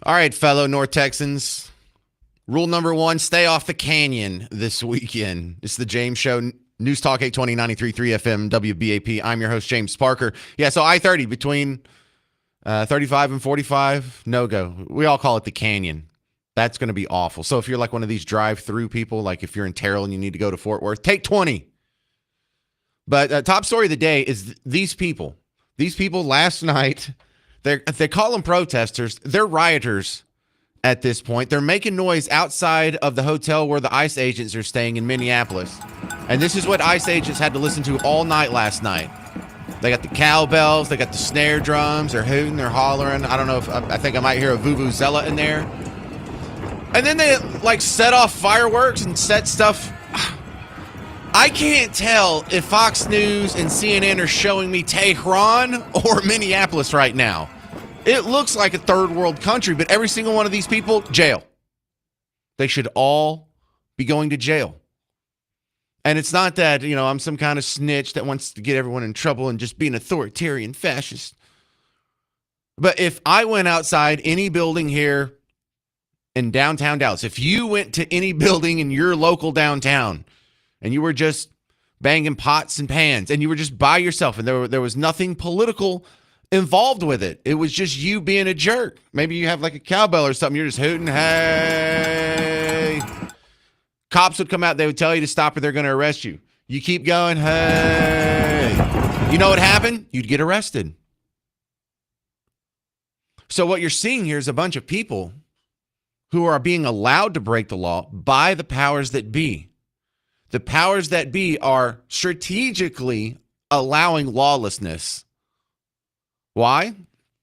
All right, fellow North Texans. Rule number one, stay off the canyon this weekend. It's the James Show, News Talk 820, 93.3 FM, WBAP. I'm your host, James Parker. Yeah, so I-30 between 35 and 45, no-go. We all call it the canyon. That's going to be awful. So if you're like one of these drive-through people, like if you're in Terrell and you need to go to Fort Worth, take 20. But top story of the day is these people. These people last night, they call them protesters. They're rioters at this point. They're making noise outside of the hotel where the ICE agents are staying in Minneapolis. And this is what ICE agents had to listen to all night last night. They got the cowbells. They got the snare drums. They're hooting. They're hollering. I don't know if I think I might hear a vuvuzela in there. And then they like set off fireworks and set stuff. I can't tell if Fox News and CNN are showing me Tehran or Minneapolis right now. It looks like a third world country, but every single one of these people, jail. They should all be going to jail. And it's not that, I'm some kind of snitch that wants to get everyone in trouble and just be an authoritarian fascist. But if I went outside any building here in downtown Dallas, if you went to any building in your local downtown and you were just banging pots and pans and you were just by yourself and there was nothing political involved with it, it was just you being a jerk. Maybe you have like a cowbell or something, you're just hooting, hey. Cops would come out, they would tell you to stop or they're going to arrest you. You keep going, hey. You know what happened? You'd get arrested. So what you're seeing here is a bunch of people who are being allowed to break the law by the powers that be. The powers that be are strategically allowing lawlessness. Why?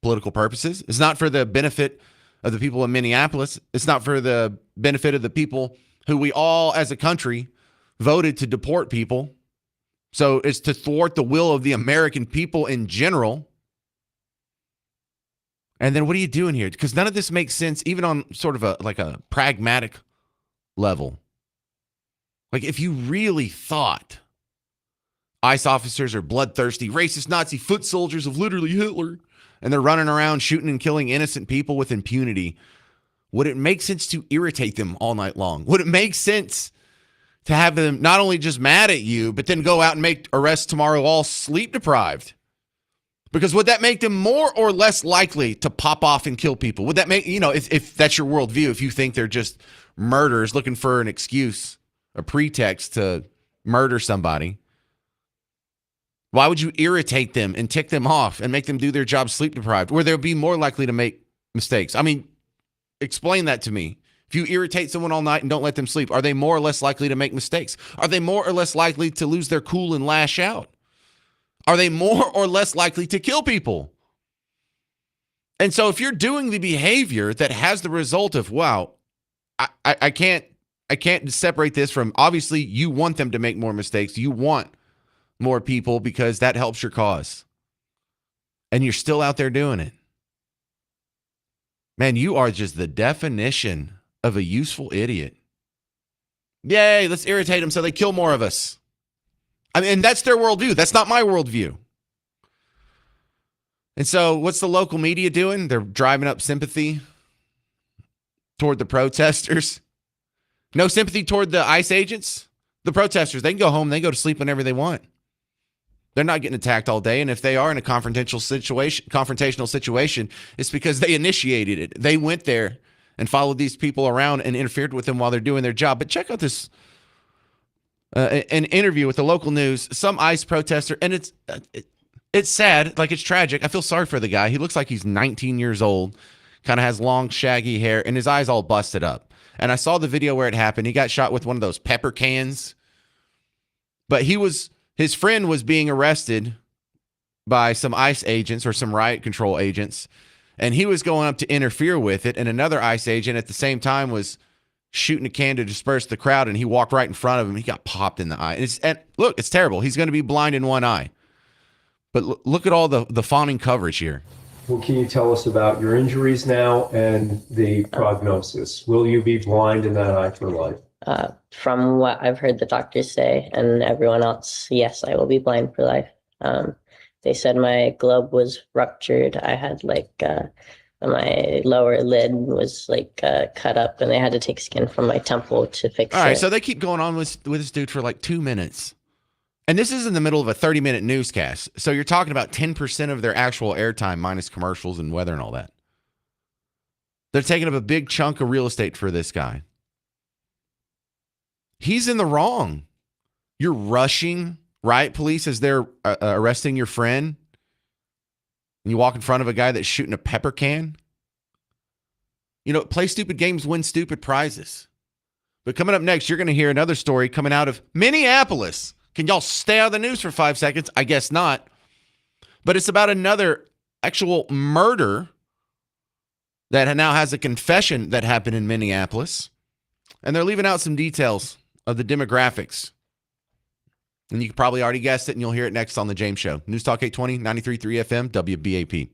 Political purposes. It's not for the benefit of the people in Minneapolis. It's not for the benefit of the people who we all as a country voted to deport people. So it's to thwart the will of the American people in general. And then what are you doing here? Because none of this makes sense, even on sort of a pragmatic level. Like if you really thought ICE officers are bloodthirsty, racist, Nazi foot soldiers of literally Hitler, and they're running around shooting and killing innocent people with impunity, would it make sense to irritate them all night long? Would it make sense to have them not only just mad at you, but then go out and make arrests tomorrow all sleep deprived? Because would that make them more or less likely to pop off and kill people? Would that make, if that's your worldview, if you think they're just murderers looking for an excuse, a pretext to murder somebody, why would you irritate them and tick them off and make them do their job sleep deprived, where they'll be more likely to make mistakes? I mean, explain that to me. If you irritate someone all night and don't let them sleep, are they more or less likely to make mistakes? Are they more or less likely to lose their cool and lash out? Are they more or less likely to kill people? And so if you're doing the behavior that has the result of, wow, I can't separate this from, obviously you want them to make more mistakes. You want more people because that helps your cause. And you're still out there doing it. Man, you are just the definition of a useful idiot. Yay, let's irritate them so they kill more of us. I mean, that's their worldview. That's not my worldview. And so what's the local media doing? They're driving up sympathy toward the protesters. No sympathy toward the ICE agents. The protesters, they can go home. They can go to sleep whenever they want. They're not getting attacked all day. And if they are in a confrontational situation, it's because they initiated it. They went there and followed these people around and interfered with them while they're doing their job. But check out this an interview with the local news, some ICE protester, and it's sad, like it's tragic. I feel sorry for the guy. He looks like he's 19 years old, kind of has long, shaggy hair, and his eyes all busted up. And I saw the video where it happened. He got shot with one of those pepper cans. But his friend was being arrested by some ICE agents or some riot control agents, and he was going up to interfere with it, and another ICE agent at the same time was shooting a can to disperse the crowd, and he walked right in front of him. He got popped in the eye. And look, it's terrible. He's going to be blind in one eye. But look at all the fawning coverage here. Well, can you tell us about your injuries now and the prognosis? Will you be blind in that eye for life? From what I've heard the doctors say and everyone else, yes, I will be blind for life. They said my globe was ruptured. I had my lower lid was like cut up, and they had to take skin from my temple to fix All right, it. so they keep going on with this dude for like 2 minutes. And this is in the middle of a 30-minute newscast. So you're talking about 10% of their actual airtime minus commercials and weather and all that. They're taking up a big chunk of real estate for this guy. He's in the wrong. You're rushing, right, police, as they're arresting your friend. And you walk in front of a guy that's shooting a pepper can. You know, play stupid games, win stupid prizes. But coming up next, you're going to hear another story coming out of Minneapolis. Can y'all stay out of the news for 5 seconds? I guess not. But it's about another actual murder that now has a confession that happened in Minneapolis. And they're leaving out some details of the demographics. And you probably already guessed it, and you'll hear it next on The James Show. News Talk 820, 93.3 FM, WBAP.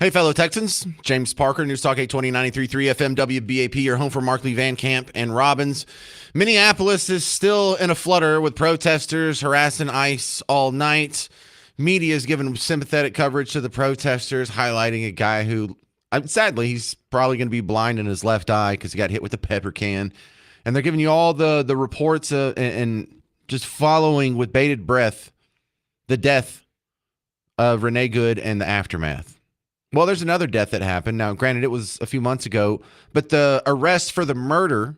Hey, fellow Texans. James Parker, News Talk 820 FM WBAP, your home for Markley, Van Camp, and Robbins. Minneapolis is still in a flutter with protesters harassing ICE all night. Media is giving sympathetic coverage to the protesters, highlighting a guy who, sadly, he's probably going to be blind in his left eye because he got hit with a pepper can. And they're giving you all the reports and just following with bated breath the death of Renee Good and the aftermath. Well, there's another death that happened. Now, granted, it was a few months ago, but the arrest for the murder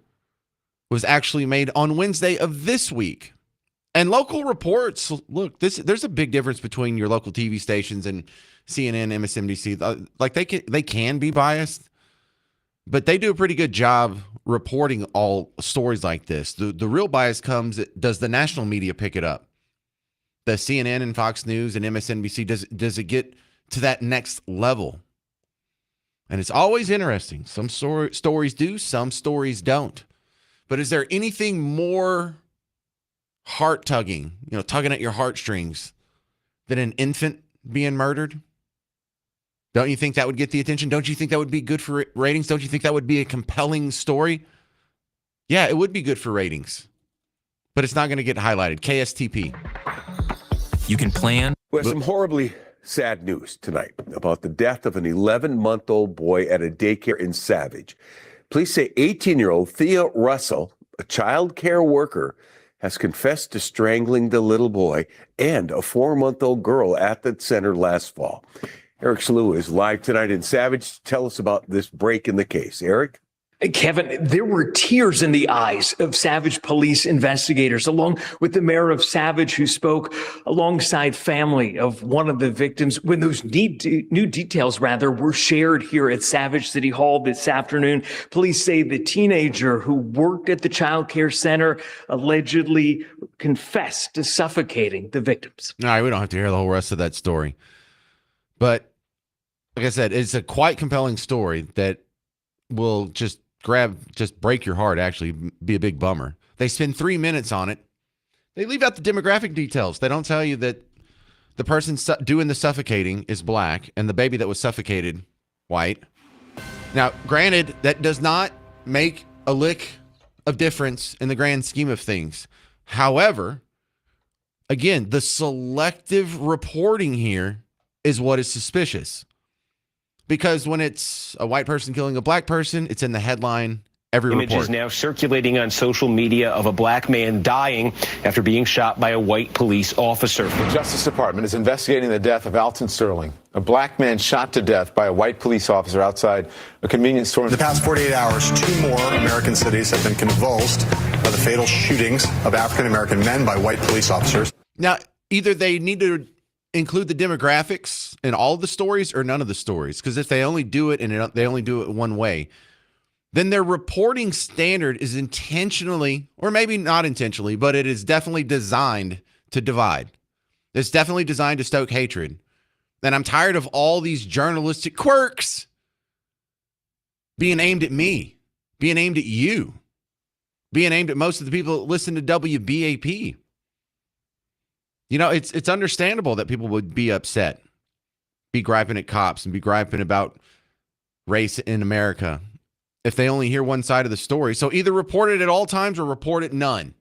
was actually made on Wednesday of this week. And local reports, look, there's a big difference between your local TV stations and CNN, MSNBC. Like they can be biased, but they do a pretty good job reporting all stories like this. The real bias comes, does the national media pick it up? The CNN and Fox News and MSNBC, does it get to that next level? And it's always interesting. Some stories do, some stories don't. But is there anything more heart-tugging, tugging at your heartstrings, than an infant being murdered? Don't you think that would get the attention? Don't you think that would be good for ratings? Don't you think that would be a compelling story? Yeah, it would be good for ratings. But it's not going to get highlighted. KSTP. You can plan. Well, some horribly sad news tonight about the death of an 11-month-old boy at a daycare in Savage. Police say 18-year-old Thea Russell, a child care worker, has confessed to strangling the little boy and a 4-month-old girl at the center last fall. Eric Slew is live tonight in Savage. Tell us about this break in the case. Eric? Kevin, there were tears in the eyes of Savage police investigators, along with the mayor of Savage, who spoke alongside family of one of the victims when those new details were shared here at Savage City Hall this afternoon. Police say the teenager who worked at the child care center allegedly confessed to suffocating the victims. All right, we don't have to hear the whole rest of that story. But like I said, it's a quite compelling story that will just break your heart, actually be a big bummer. They spend 3 minutes on it. They leave out the demographic details. They don't tell you that the person doing the suffocating is black and the baby that was suffocated, white. Now, granted, that does not make a lick of difference in the grand scheme of things. However, again, the selective reporting here is what is suspicious. Because when it's a white person killing a black person, it's in the headline every report. Images now circulating on social media of a black man dying after being shot by a white police officer. The Justice Department is investigating the death of Alton Sterling, a black man shot to death by a white police officer outside a convenience store. In the past 48 hours, 2 more American cities have been convulsed by the fatal shootings of African-American men by white police officers. Now, either they need to include the demographics in all of the stories or none of the stories. Because if they only do it and they only do it one way, then their reporting standard is intentionally, or maybe not intentionally, but it is definitely designed to divide. It's definitely designed to stoke hatred. And I'm tired of all these journalistic quirks being aimed at me, being aimed at you, being aimed at most of the people that listen to WBAP. It's understandable that people would be upset, be griping at cops and be griping about race in America if they only hear one side of the story. So either report it at all times or report it none.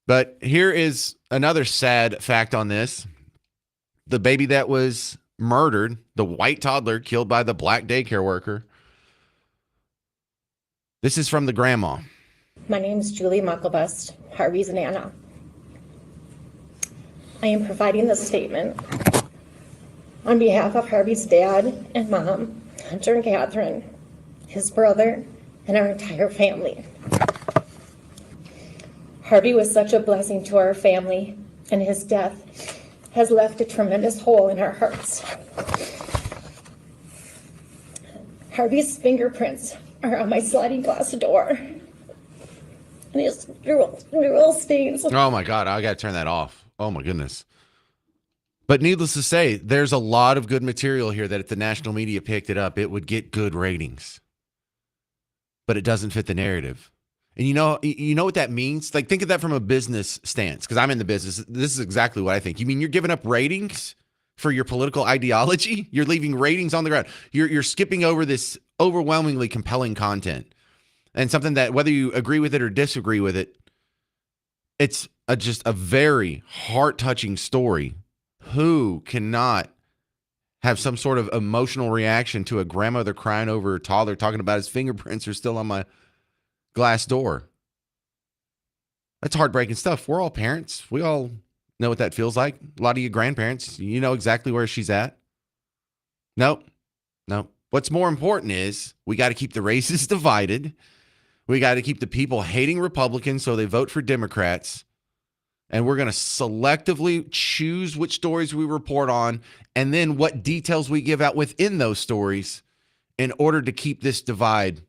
But here is another sad fact on this. The baby that was murdered, the white toddler killed by the black daycare worker. This is from the grandma. My name is Julie Mucklebust, Harvey's Nana. I am providing this statement on behalf of Harvey's dad and mom, Hunter and Catherine, his brother, and our entire family. Harvey was such a blessing to our family, and his death has left a tremendous hole in our hearts. Harvey's fingerprints are on my sliding glass door, and his drool stains. Oh my God, I got to turn that off. Oh my goodness. But needless to say, there's a lot of good material here that if the national media picked it up, it would get good ratings. But it doesn't fit the narrative. And you know what that means? Like, think of that from a business stance, because I'm in the business. This is exactly what I think. You mean you're giving up ratings for your political ideology. You're leaving ratings on the ground. You're skipping over this overwhelmingly compelling content and something that, whether you agree with it or disagree with it, it's just a very heart-touching story. Who cannot have some sort of emotional reaction to a grandmother crying over her toddler talking about his fingerprints are still on my glass door? That's heartbreaking stuff. We're all parents. We all know what that feels like. A lot of you grandparents, you know exactly where she's at. Nope. What's more important is we got to keep the races divided. We got to keep the people hating Republicans so they vote for Democrats. And we're going to selectively choose which stories we report on and then what details we give out within those stories in order to keep this divide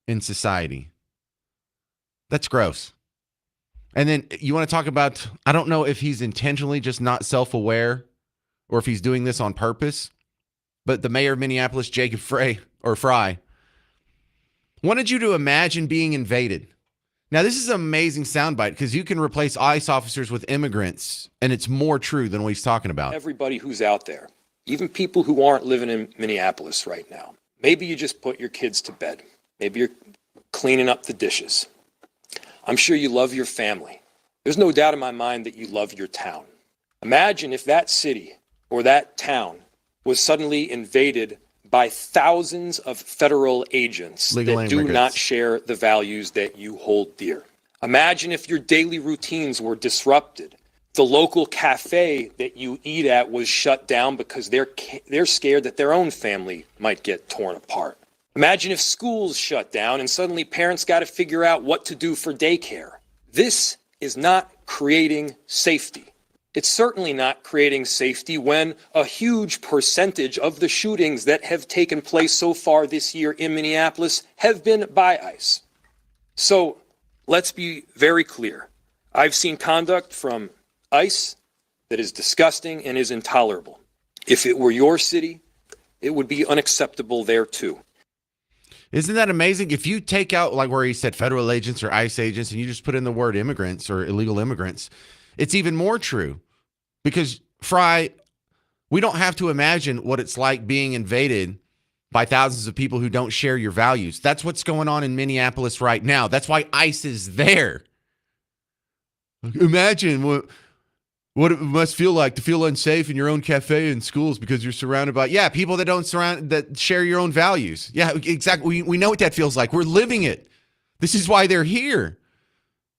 in society. That's gross. And then you want to talk about, I don't know if he's intentionally just not self-aware or if he's doing this on purpose, but the mayor of Minneapolis, Jacob Fry, wanted you to imagine being invaded. Now, this is an amazing soundbite because you can replace ICE officers with immigrants, and it's more true than what he's talking about. Everybody who's out there, even people who aren't living in Minneapolis right now, maybe you just put your kids to bed. Maybe you're cleaning up the dishes. I'm sure you love your family. There's no doubt in my mind that you love your town. Imagine if that city or that town was suddenly invaded by thousands of federal agents that do not share the values that you hold dear. Imagine if your daily routines were disrupted. The local cafe that you eat at was shut down because they're scared that their own family might get torn apart. Imagine if schools shut down and suddenly parents got to figure out what to do for daycare. This is not creating safety. It's certainly not creating safety when a huge percentage of the shootings that have taken place so far this year in Minneapolis have been by ICE. So let's be very clear. I've seen conduct from ICE that is disgusting and is intolerable. If it were your city, it would be unacceptable there too. Isn't that amazing? If you take out like where he said federal agents or ICE agents and you just put in the word immigrants or illegal immigrants, it's even more true because Fry, we don't have to imagine what it's like being invaded by thousands of people who don't share your values. That's what's going on in Minneapolis right now. That's why ICE is there. Imagine what it must feel like to feel unsafe in your own cafe and schools because you're surrounded by, people that share your own values. Yeah, exactly. We know what that feels like. We're living it. This is why they're here.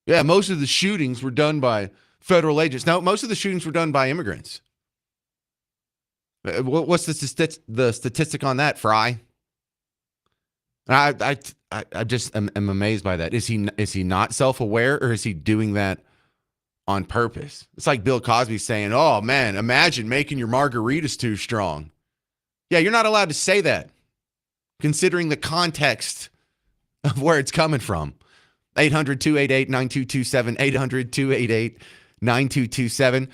Yeah, most of the shootings were done by federal agents. Now, most of the shootings were done by immigrants. What's the statistic on that, Fry? I just am amazed by that. Is he not self-aware or is he doing that on purpose? It's like Bill Cosby saying, "Oh man, imagine making your margaritas too strong." Yeah, you're not allowed to say that, considering the context of where it's coming from. 800-288-9227, 800-288-9227.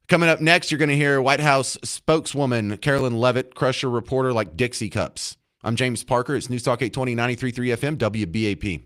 Coming up next, you're going to hear White House spokeswoman Carolyn Levitt crush her reporter like Dixie cups. I'm James Parker. It's News Talk 820, 93.3 FM, WBAP.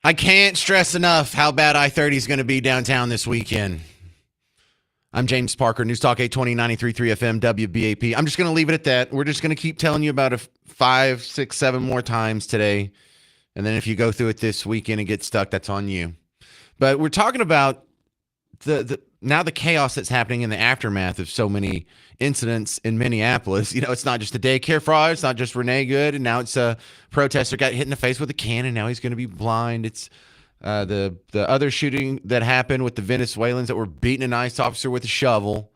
I can't stress enough how bad I-30 is going to be downtown this weekend. I'm James Parker, News Talk 820 93.3 FM WBAP. I'm just going to leave it at that. We're just going to keep telling you about it 5, 6, 7 more times today. And then if you go through it this weekend and get stuck, that's on you. But we're talking about the chaos that's happening in the aftermath of so many incidents in Minneapolis. You know, it's not just a daycare fraud. It's not just Renee Good. And now it's a protester got hit in the face with a can, and now he's going to be blind. It's the other shooting that happened with the Venezuelans that were beating an ICE officer with a shovel.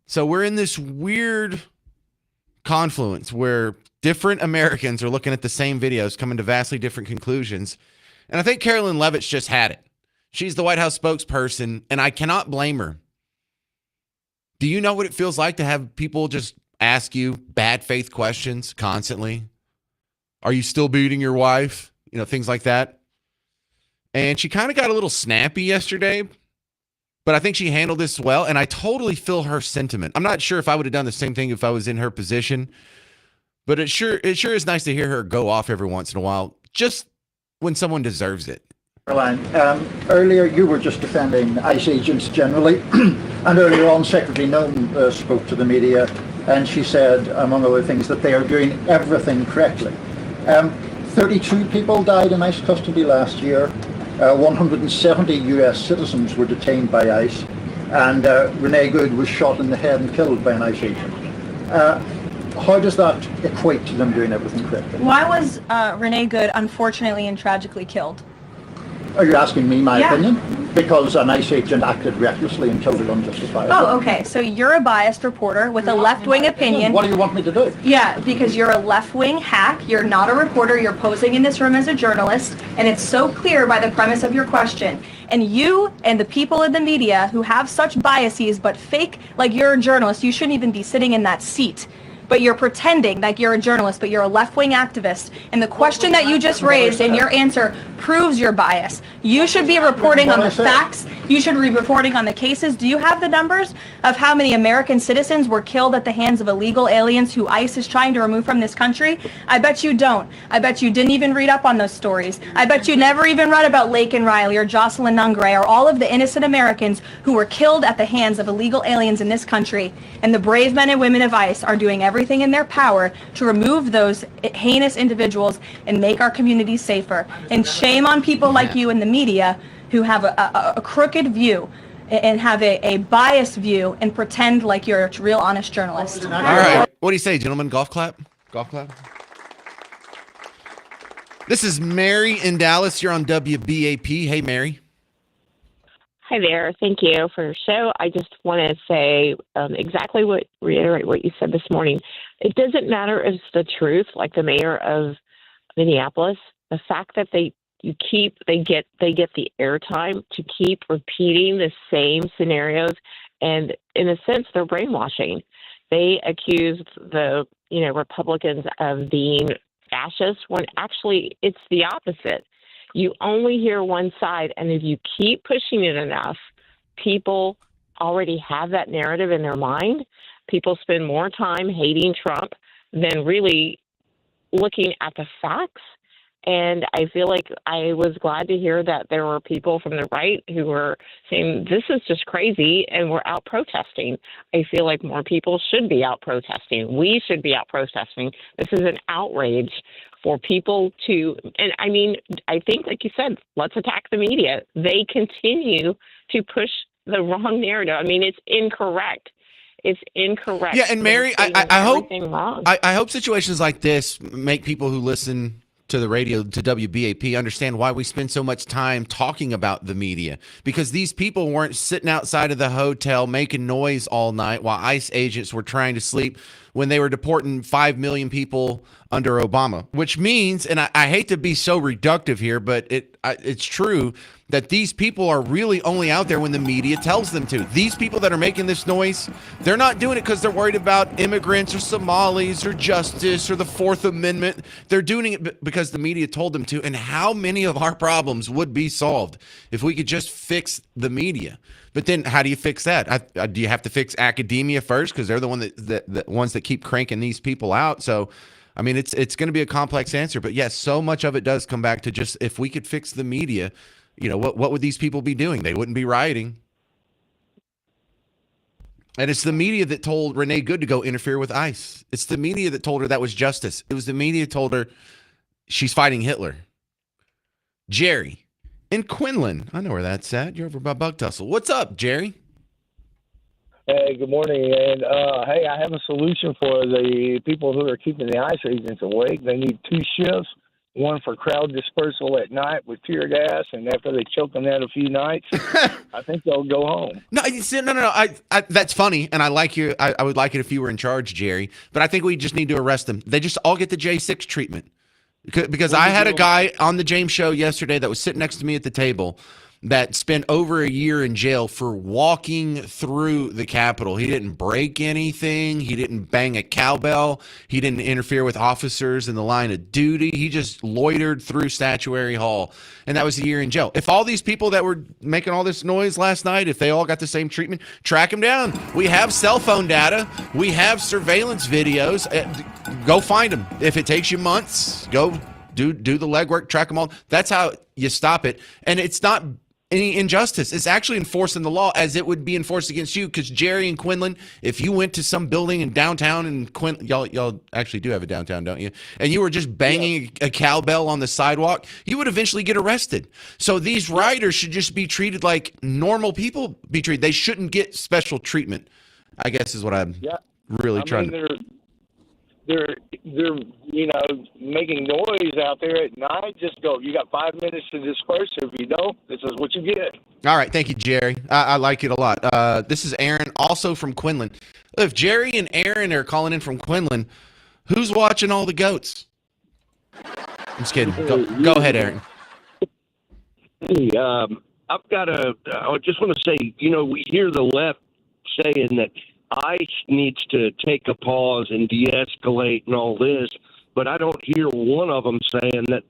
So we're in this weird confluence where different Americans are looking at the same videos, coming to vastly different conclusions. And I think Carolyn Levitt's just had it. She's the White House spokesperson, and I cannot blame her. Do you know what it feels like to have people just ask you bad faith questions constantly? Are you still beating your wife? You know, things like that. And she kind of got a little snappy yesterday, but I think she handled this well, and I totally feel her sentiment. I'm not sure if I would have done the same thing if I was in her position, but it sure is nice to hear her go off every once in a while, just when someone deserves it. Caroline, earlier you were just defending ICE agents generally, and earlier on Secretary Noem spoke to the media, and she said, among other things, that they are doing everything correctly. 32 people died in ICE custody last year. 170 US citizens were detained by ICE, and Renee Good was shot in the head and killed by an ICE agent. How does that equate to them doing everything correctly? Why was Renee Good unfortunately and tragically killed? Are you asking me my opinion? Because an ICE agent acted recklessly and killed her unjustifiably. Oh, okay. So you're a biased reporter with a left-wing opinion. What do you want me to do? Yeah, because you're a left-wing hack. You're not a reporter. You're posing in this room as a journalist, and it's so clear by the premise of your question. And you and the people in the media who have such biases but fake like you're a journalist, you shouldn't even be sitting in that seat. But you're pretending like you're a journalist, but you're a left-wing activist. And the question that you just raised and your answer proves your bias. You should be reporting on the facts. You should be reporting on the cases. Do you have the numbers of how many American citizens were killed at the hands of illegal aliens who ICE is trying to remove from this country? I bet you don't. I bet you didn't even read up on those stories. I bet you never even read about Laken Riley or Jocelyn Nungray or all of the innocent Americans who were killed at the hands of illegal aliens in this country. And the brave men and women of ICE are doing everything in their power to remove those heinous individuals and make our communities safer. And shame on people like you in the media who have a crooked view and have a biased view and pretend like you're a real honest journalist. All right. What do you say, gentlemen? Golf clap? Golf clap? This is Mary in Dallas. You're on WBAP. Hey, Mary. Hi there. Thank you for your show. I just want to say reiterate what you said this morning. It doesn't matter if it's the truth, like the mayor of Minneapolis. The fact that they get the airtime to keep repeating the same scenarios, and in a sense, they're brainwashing. They accused the Republicans of being fascist when actually it's the opposite. You only hear one side, and if you keep pushing it enough, people already have that narrative in their mind. People spend more time hating Trump than really looking at the facts. And I feel like I was glad to hear that there were people from the right who were saying, this is just crazy, and we're out protesting. I feel like more people should be out protesting. We should be out protesting. This is an outrage for people to, and I mean, I think, like you said, let's attack the media. They continue to push the wrong narrative. I mean, it's incorrect. It's incorrect. Yeah, and Mary, I hope situations like this make people who listen to the radio, to WBAP, understand why we spend so much time talking about the media, because these people weren't sitting outside of the hotel making noise all night while ICE agents were trying to sleep when they were deporting 5 million people under Obama, which means, and I hate to be so reductive here, but it's true that these people are really only out there when the media tells them to. These people that are making this noise, they're not doing it because they're worried about immigrants or Somalis or justice or the Fourth Amendment. They're doing it because the media told them to. And how many of our problems would be solved if we could just fix the media? But then how do you fix that? Do you have to fix academia first? Because they're the ones that keep cranking these people out. So I mean, it's going to be a complex answer, but yes, so much of it does come back to just if we could fix the media, what would these people be doing? They wouldn't be rioting. And it's the media that told Renee Good to go interfere with ICE. It's the media that told her that was justice. It was the media that told her she's fighting Hitler. Jerry in Quinlan. I know where that's at. You're over by Bug Tussle. What's up, Jerry? Hey, good morning. And hey, I have a solution for the people who are keeping the ICE agents awake. They need 2 shifts, one for crowd dispersal at night with tear gas, and after they choke on that a few nights, I think they'll go home. No. I that's funny, and I like you. I would like it if you were in charge, Jerry. But I think we just need to arrest them. They just all get the J6 treatment. Because I had a guy on the James show yesterday that was sitting next to me at the table that spent over a year in jail for walking through the Capitol. He didn't break anything. He didn't bang a cowbell. He didn't interfere with officers in the line of duty. He just loitered through Statuary Hall, and that was a year in jail. If all these people that were making all this noise last night, if they all got the same treatment, track them down. We have cell phone data. We have surveillance videos. Go find them. If it takes you months, go do the legwork, track them all. That's how you stop it. And it's not any injustice. It's actually enforcing the law as it would be enforced against you. Because Jerry and Quinlan, if you went to some building in downtown, and y'all actually do have a downtown, don't you? And you were just banging a cowbell on the sidewalk, you would eventually get arrested. So these rioters should just be treated like normal people be treated. They shouldn't get special treatment, I guess is what I'm really trying to. They're making noise out there at night. Just go. You got 5 minutes to disperse. If you don't, this is what you get. All right. Thank you, Jerry. I like it a lot. This is Aaron, also from Quinlan. If Jerry and Aaron are calling in from Quinlan, who's watching all the goats? I'm just kidding. Go ahead, Aaron. Hey, I just want to say, we hear the left saying that ICE needs to take a pause and de-escalate and all this, but I don't hear one of them saying that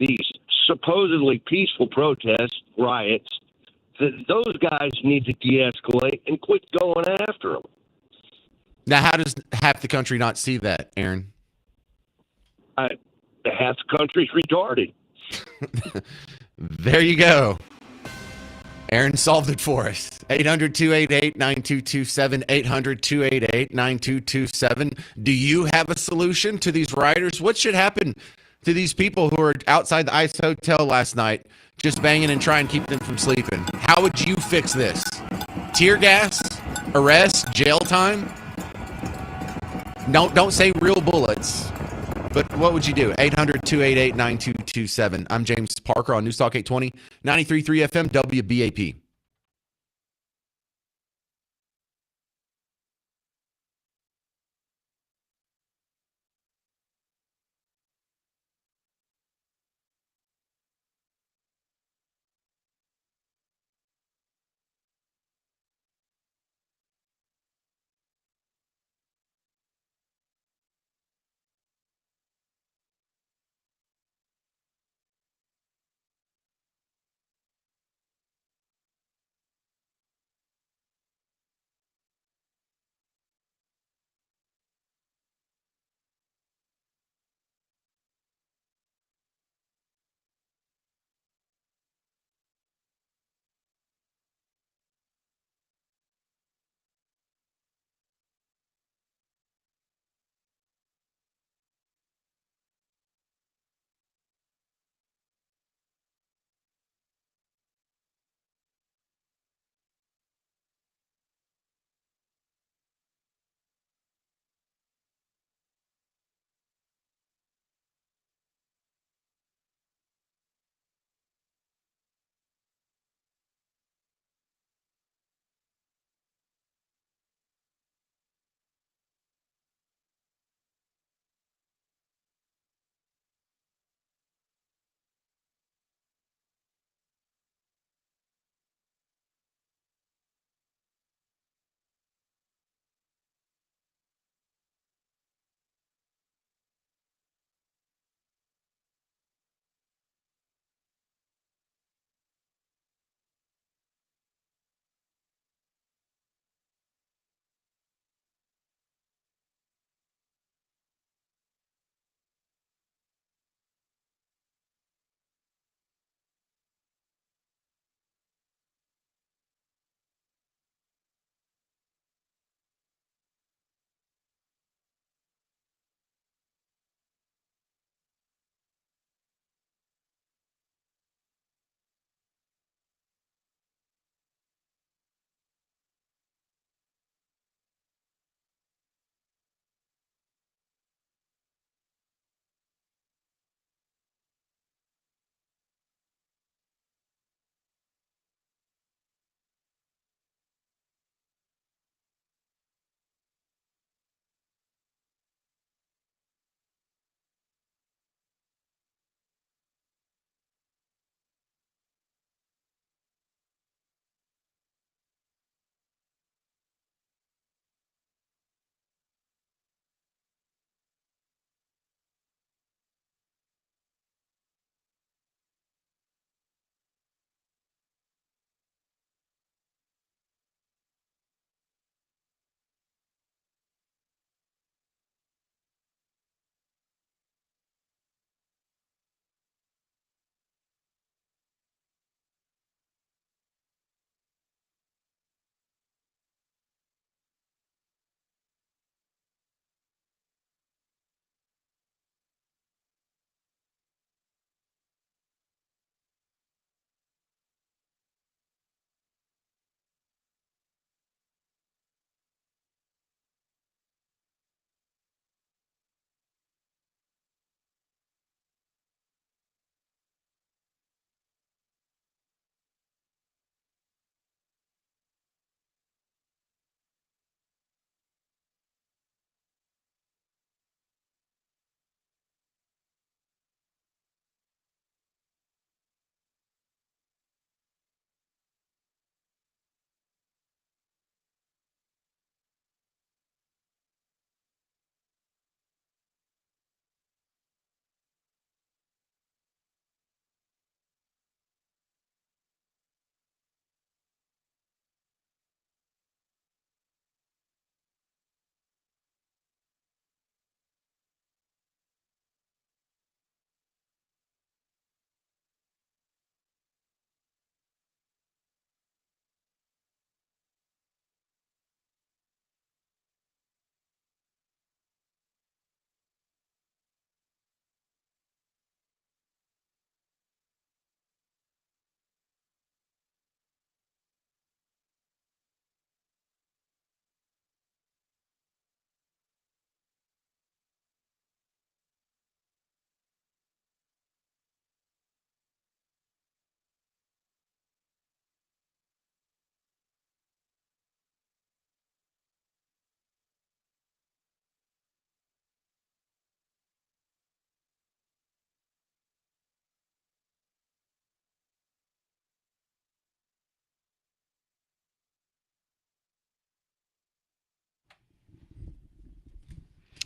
these supposedly peaceful protests, riots, that those guys need to de-escalate and quit going after them. Now, how does half the country not see that, Aaron? Half the country's retarded. There you go. Aaron solved it for us. 800-288-9227, 800-288-9227. Do you have a solution to these rioters? What should happen to these people who are outside the ICE hotel last night just banging and trying to keep them from sleeping? How would you fix this? Tear gas? Arrest? Jail time? Don't say real bullets. But what would you do? 800-288-9227. I'm James Parker on News Talk 820, 93.3 FM, WBAP.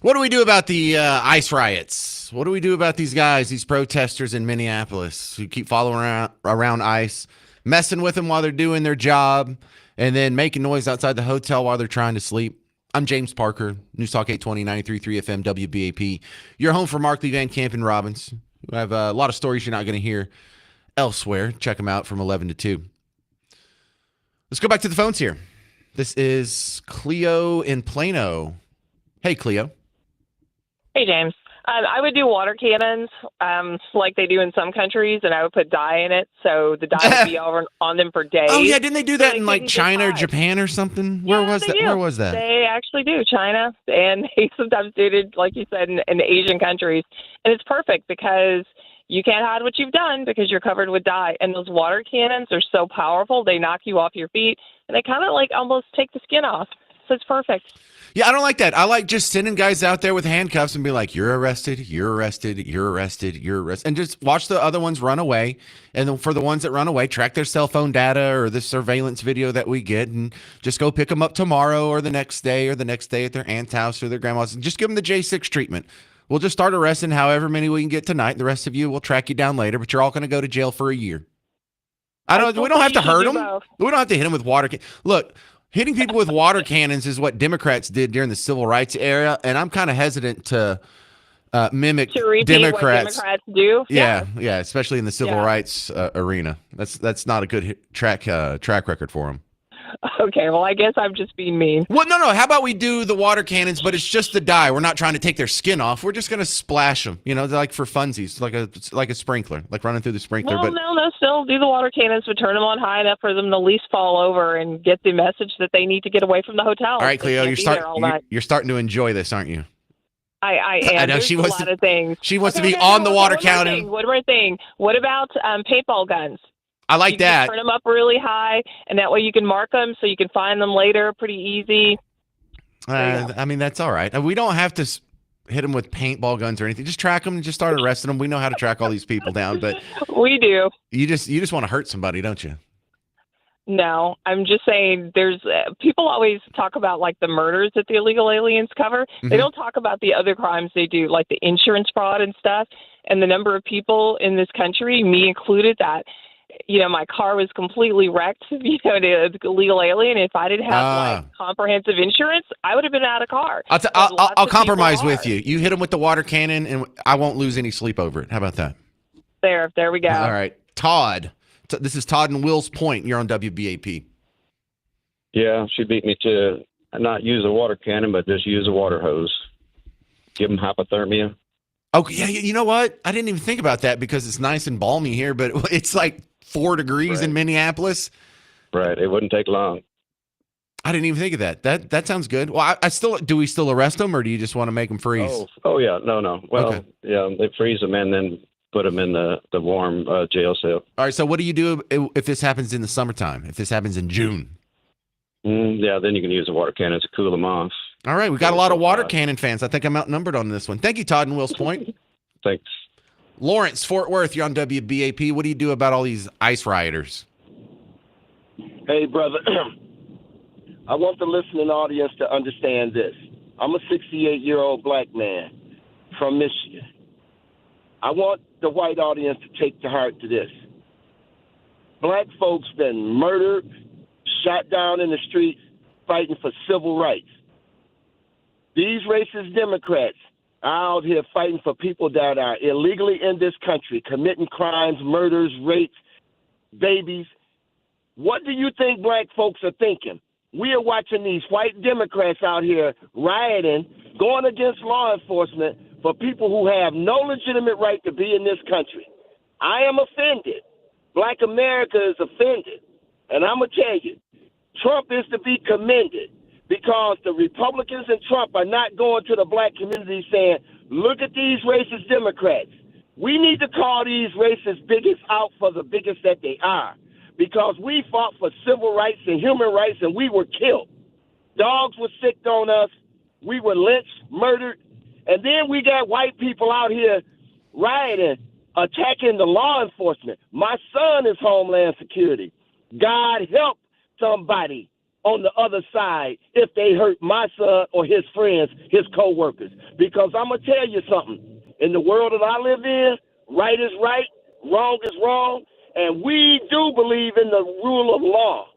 What do we do about the ICE riots? What do we do about these guys, these protesters in Minneapolis who keep following around ICE, messing with them while they're doing their job, and then making noise outside the hotel while they're trying to sleep? I'm James Parker, News Talk 820, 93.3 FM, WBAP. You're home for Mark Lee Van Camp and Robbins. We have a lot of stories you're not going to hear elsewhere. Check them out from 11 to 2. Let's go back to the phones here. This is Cleo in Plano. Hey, Cleo. Hey, James. I would do water cannons like they do in some countries, and I would put dye in it, so the dye would be over on them for days. Oh, yeah. Didn't they do that in like China or Japan or something? Where was that? Where was that? They actually do, China, and they sometimes do it, like you said, in Asian countries. And it's perfect because you can't hide what you've done because you're covered with dye. And those water cannons are so powerful, they knock you off your feet, and they kind of like almost take the skin off. So it's perfect. Yeah, I don't like that. I like just sending guys out there with handcuffs and be like, you're arrested, you're arrested, you're arrested, you're arrested. And just watch the other ones run away. And then for the ones that run away, track their cell phone data or the surveillance video that we get and just go pick them up tomorrow or the next day at their aunt's house or their grandma's. And just give them the J6 treatment. We'll just start arresting however many we can get tonight. The rest of you, we'll track you down later, but you're all going to go to jail for a year. We don't have to hurt them. We don't have to hit them with water. Look, hitting people with water cannons is what Democrats did during the civil rights era, and I'm kind of hesitant to mimic Democrats. What Democrats do. Yeah, especially in the civil rights arena. That's not a good track record for them. Okay, well, I guess I'm just being mean. Well, no. How about we do the water cannons, but it's just the dye. We're not trying to take their skin off. We're just going to splash them, like for funsies, like a sprinkler, like running through the sprinkler. Well, no, still do the water cannons, but turn them on high enough for them to at least fall over and get the message that they need to get away from the hotel. All right, Cleo, you're starting to enjoy this, aren't you? I am. I know There's a lot of things. She wants to be on the water cannon. One more thing. What about paintball guns? I like that. Turn them up really high, and that way you can mark them so you can find them later pretty easy. I mean, that's all right. We don't have to hit them with paintball guns or anything. Just track them and just start arresting them. We know how to track all these people down, but we do. You just want to hurt somebody, don't you? No, I'm just saying there's people always talk about like the murders that the illegal aliens cover. Mm-hmm. They don't talk about the other crimes they do, like the insurance fraud and stuff. And the number of people in this country, me included, that my car was completely wrecked, to the illegal alien. If I didn't have comprehensive insurance, I would have been out of car. I'll compromise with you. You hit them with the water cannon, and I won't lose any sleep over it. How about that? There we go. All right. Todd. This is Todd in Wills Point. You're on WBAP. Yeah, she beat me to not use a water cannon, but just use a water hose. Give them hypothermia. Oh, yeah. You know what? I didn't even think about that because it's nice and balmy here, but it's like 4 degrees in Minneapolis. Right. It wouldn't take long. I didn't even think of that. That sounds good. Well, do we still arrest them, or do you just want to make them freeze? Oh yeah. No. Well, okay. Yeah, they freeze them and then put them in the warm jail cell. All right. So what do you do if this happens in the summertime? If this happens in June? Yeah, then you can use the water cannons to cool them off. All right. We got a lot of water cannon fans. I think I'm outnumbered on this one. Thank you, Todd in Wills Point. Thanks. Lawrence, Fort Worth, you're on WBAP. What do you do about all these ICE rioters? Hey, brother. I want the listening audience to understand this. I'm a 68-year-old black man from Michigan. I want the white audience to take to heart to this. Black folks been murdered, shot down in the streets, fighting for civil rights. These racist Democrats are out here fighting for people that are illegally in this country, committing crimes, murders, rapes, babies. What do you think black folks are thinking? We are watching these white Democrats out here rioting, going against law enforcement for people who have no legitimate right to be in this country. I am offended. Black America is offended. And I'm going to tell you, Trump is to be commended because the Republicans and Trump are not going to the black community saying, look at these racist Democrats. We need to call these racist bigots out for the bigots that they are because we fought for civil rights and human rights and we were killed. Dogs were sicked on us. We were lynched, murdered. And then we got white people out here rioting, attacking the law enforcement. My son is Homeland Security. God help somebody on the other side if they hurt my son or his friends, his co-workers. Because I'm going to tell you something. In the world that I live in, right is right, wrong is wrong, and we do believe in the rule of law.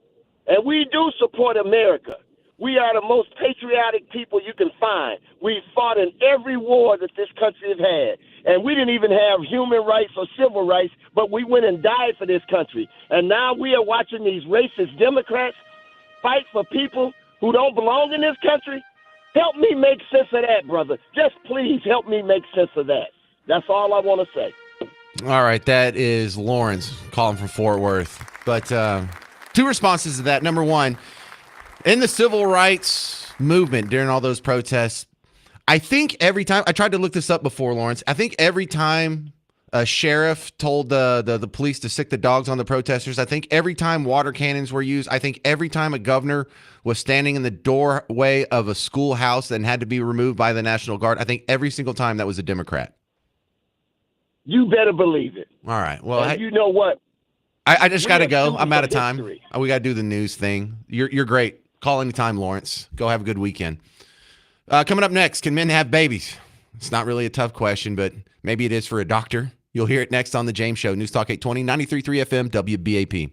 And we do support America. We are the most patriotic people you can find. We fought in every war that this country has had. And we didn't even have human rights or civil rights, but we went and died for this country. And now we are watching these racist Democrats fight for people who don't belong in this country. Help me make sense of that, brother. Just please help me make sense of that. That's all I want to say. All right, that is Lawrence calling from Fort Worth. But two responses to that. Number one, in the civil rights movement during all those protests, I think every time, I tried to look this up before, Lawrence, I think every time a sheriff told the police to sick the dogs on the protesters, I think every time water cannons were used, I think every time a governor was standing in the doorway of a schoolhouse and had to be removed by the National Guard, I think every single time that was a Democrat. You better believe it. All right. Well, and you know what? I just got to go. I'm out of for time. history. We got to do the news thing. You're great. Call anytime, Lawrence. Go have a good weekend. Coming up next, can men have babies? It's not really a tough question, but maybe it is for a doctor. You'll hear it next on The James Show. News Talk 820, 93.3 FM, WBAP.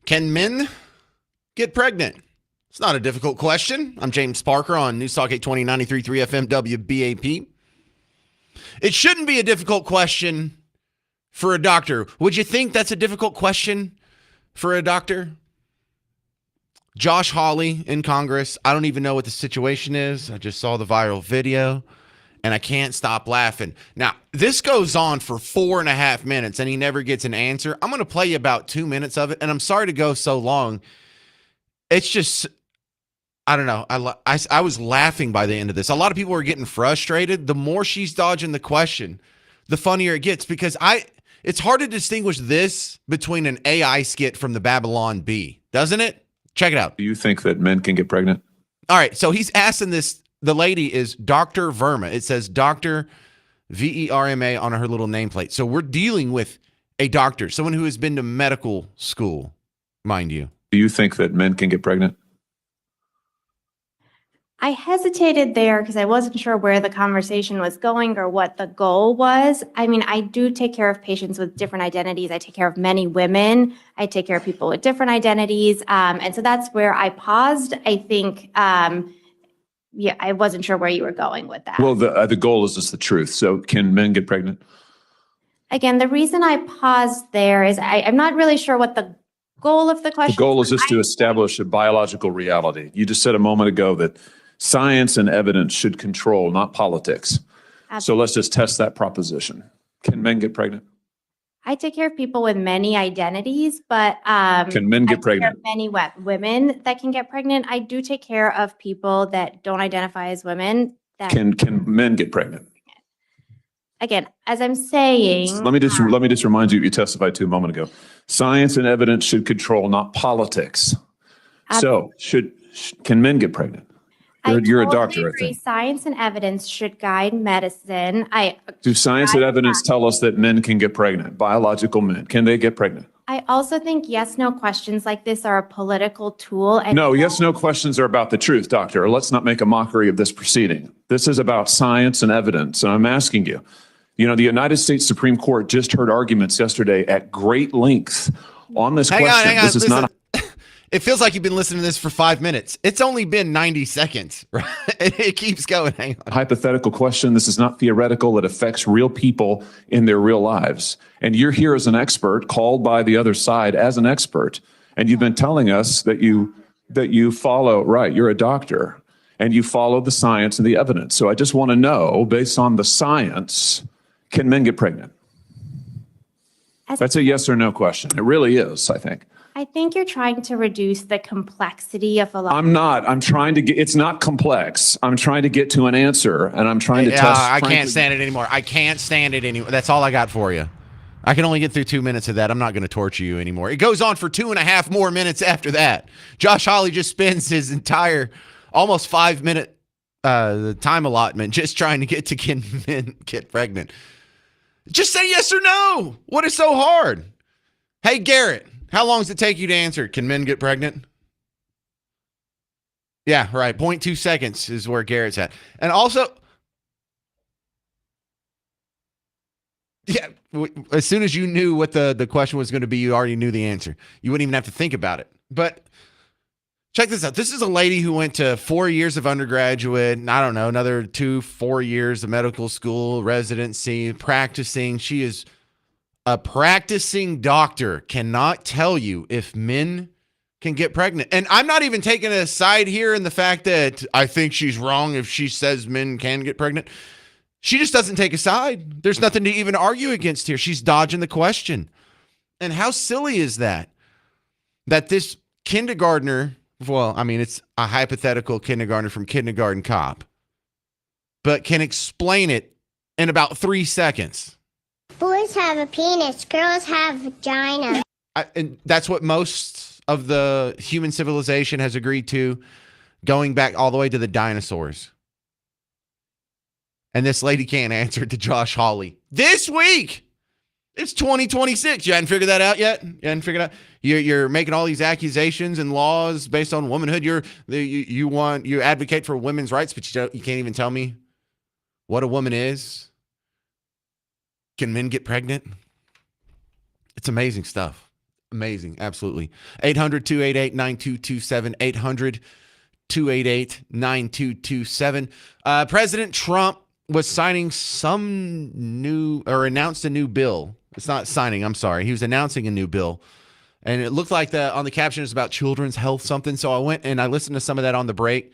Can men get pregnant? It's not a difficult question. I'm James Parker on News Talk 820 93.3 FM WBAP. It shouldn't be a difficult question for a doctor. Would you think that's a difficult question for a doctor? Josh Hawley in Congress. I don't even know what the situation is. I just saw the viral video and I can't stop laughing. Now, this goes on for 4.5 minutes and he never gets an answer. I'm going to play you about 2 minutes of it. And I'm sorry to go so long. It's just, I don't know. I was laughing by the end of this. A lot of people are getting frustrated. The more she's dodging the question, the funnier it gets, because it's hard to distinguish this between an AI skit from the Babylon Bee, doesn't it? Check it out. Do you think that men can get pregnant? All right. So he's asking this. The lady is Dr. Verma. It says Dr. Verma on her little nameplate. So we're dealing with a doctor, someone who has been to medical school, mind you. Do you think that men can get pregnant? I hesitated there because I wasn't sure where the conversation was going or what the goal was. I mean, I do take care of patients with different identities. I take care of many women. I take care of people with different identities. And so that's where I paused. I think, I wasn't sure where you were going with that. Well, the goal is just the truth. So can men get pregnant? Again, the reason I paused there is I'm not really sure what the goal of the question. The goal is just to establish a biological reality. You just said a moment ago that science and evidence should control, not politics. Absolutely. So let's just test that proposition. Can men get pregnant? I take care of people with many identities, but can men get pregnant? There are many women that can get pregnant. I do take care of people that don't identify as women. That Can men get pregnant? Again, as I'm saying, Let me just remind you what you testified to a moment ago. Science and evidence should control, not politics. So can men get pregnant? You're a doctor, I think. Science and evidence should guide medicine. Do science and evidence tell us that men can get pregnant? Biological men, can they get pregnant? I also think yes/no questions like this are a political tool. And No, yes/no questions are about the truth, doctor. Let's not make a mockery of this proceeding. This is about science and evidence, and I'm asking you. The United States Supreme Court just heard arguments yesterday at great length on this question. Hang on. This is not. It feels like you've been listening to this for 5 minutes. It's only been 90 seconds, right? It keeps going. Hang on. Hypothetical question. This is not theoretical. It affects real people in their real lives. And you're here as an expert, called by the other side as an expert. And you've been telling us that you follow, right, you're a doctor, and you follow the science and the evidence. So I just want to know, based on the science, can men get pregnant? That's a yes or no question. It really is, I think. I think you're trying to reduce the complexity of a lot. I'm not. I'm trying to get, it's not complex. I'm trying to get to an answer, and I'm trying to test. I can't stand it anymore. I can't stand it anymore. That's all I got for you. I can only get through 2 minutes of that. I'm not going to torture you anymore. It goes on for 2.5 more minutes after that. Josh Hawley just spends his entire almost 5-minute time allotment just trying to get to can men get pregnant. Just say yes or no. What is so hard? Hey, Garrett. How long does it take you to answer? Can men get pregnant? Yeah, right. 0.2 seconds is where Garrett's at. And also, yeah, as soon as you knew what the question was going to be, you already knew the answer. You wouldn't even have to think about it. But check this out. This is a lady who went to 4 years of undergraduate, and I don't know, another 4 years of medical school, residency, practicing. She is a practicing doctor, cannot tell you if men can get pregnant. And I'm not even taking a side here in the fact that I think she's wrong if she says men can get pregnant. She just doesn't take a side. There's nothing to even argue against here. She's dodging the question. And how silly is that? That this kindergartner, well, I mean, it's a hypothetical kindergartner from Kindergarten Cop, but can explain it in about 3 seconds. Boys have a penis, girls have vagina. And that's what most of the human civilization has agreed to, going back all the way to the dinosaurs. And this lady can't answer it to Josh Hawley. This week! It's 2026. You hadn't figured that out yet? You hadn't figured out? You're making all these accusations and laws based on womanhood. You advocate for women's rights, but you can't even tell me what a woman is. Can men get pregnant? It's amazing stuff. Amazing. Absolutely. 800-288-9227. 800-288-9227. President Trump was signing announced a new bill. It's not signing, I'm sorry. He was announcing a new bill. And it looked like on the caption is about children's health something. So I went and I listened to some of that on the break.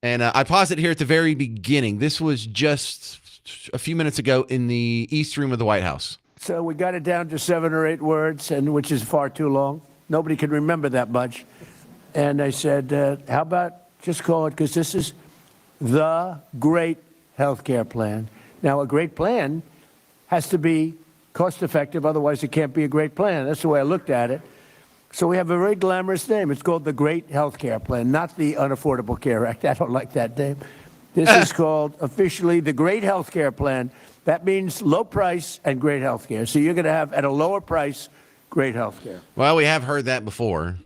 And I paused it here at the very beginning. This was just a few minutes ago in the East Room of the White House. So we got it down to 7 or 8 words, and which is far too long. Nobody can remember that much. And I said, how about just call it, because this is the great health care plan. Now, a great plan has to be cost effective, otherwise it can't be a great plan. That's the way I looked at it. So we have a very glamorous name. It's called the Great Health Care Plan, not the Unaffordable Care Act. I don't like that name. This is called officially the Great Health Care Plan. That means low price and great health care. So you're going to have, at a lower price, great health care. Well, we have heard that before.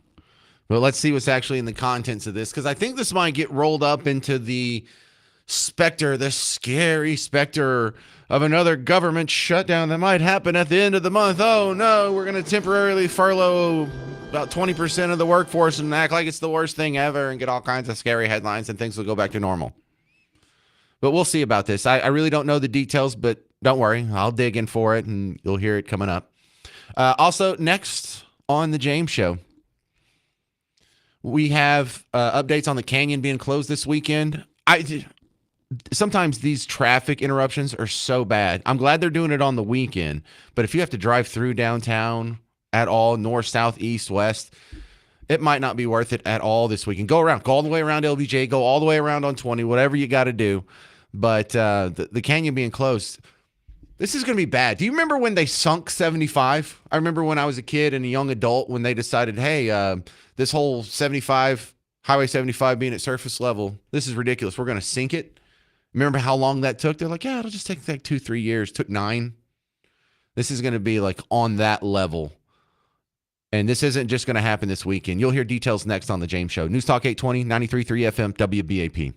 But let's see what's actually in the contents of this, because I think this might get rolled up into the scary specter of another government shutdown that might happen at the end of the month. Oh, no, we're going to temporarily furlough about 20% of the workforce and act like it's the worst thing ever and get all kinds of scary headlines and things will go back to normal. But we'll see about this. I really don't know the details, but don't worry. I'll dig in for it, and you'll hear it coming up. Also, next on the James Show, we have updates on the canyon being closed this weekend. Sometimes these traffic interruptions are so bad. I'm glad they're doing it on the weekend, but if you have to drive through downtown at all, north, south, east, west, it might not be worth it at all this weekend. Go all the way around LBJ, go all the way around on 20, whatever you got to do. But the canyon being closed, this is going to be bad. Do you remember when they sunk 75? I remember when I was a kid and a young adult when they decided, hey, this whole Highway 75 being at surface level, this is ridiculous. We're going to sink it. Remember how long that took? They're like, yeah, it'll just take like 2-3 years. It took 9. This is going to be like on that level. And this isn't just going to happen this weekend. You'll hear details next on the James Show. News Talk 820, 93.3 FM, WBAP.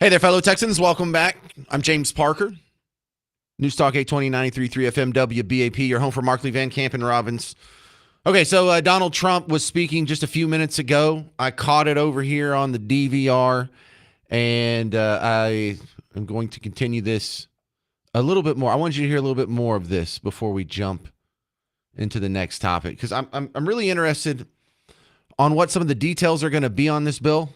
Hey there, fellow Texans. Welcome back. I'm James Parker. News Talk 820 93.3 FM WBAP. Your home for Markley, Van Camp, and Robbins. Okay, so Donald Trump was speaking just a few minutes ago. I caught it over here on the DVR, and I am going to continue this a little bit more. I want you to hear a little bit more of this before we jump into the next topic, because I'm really interested on what some of the details are going to be on this bill,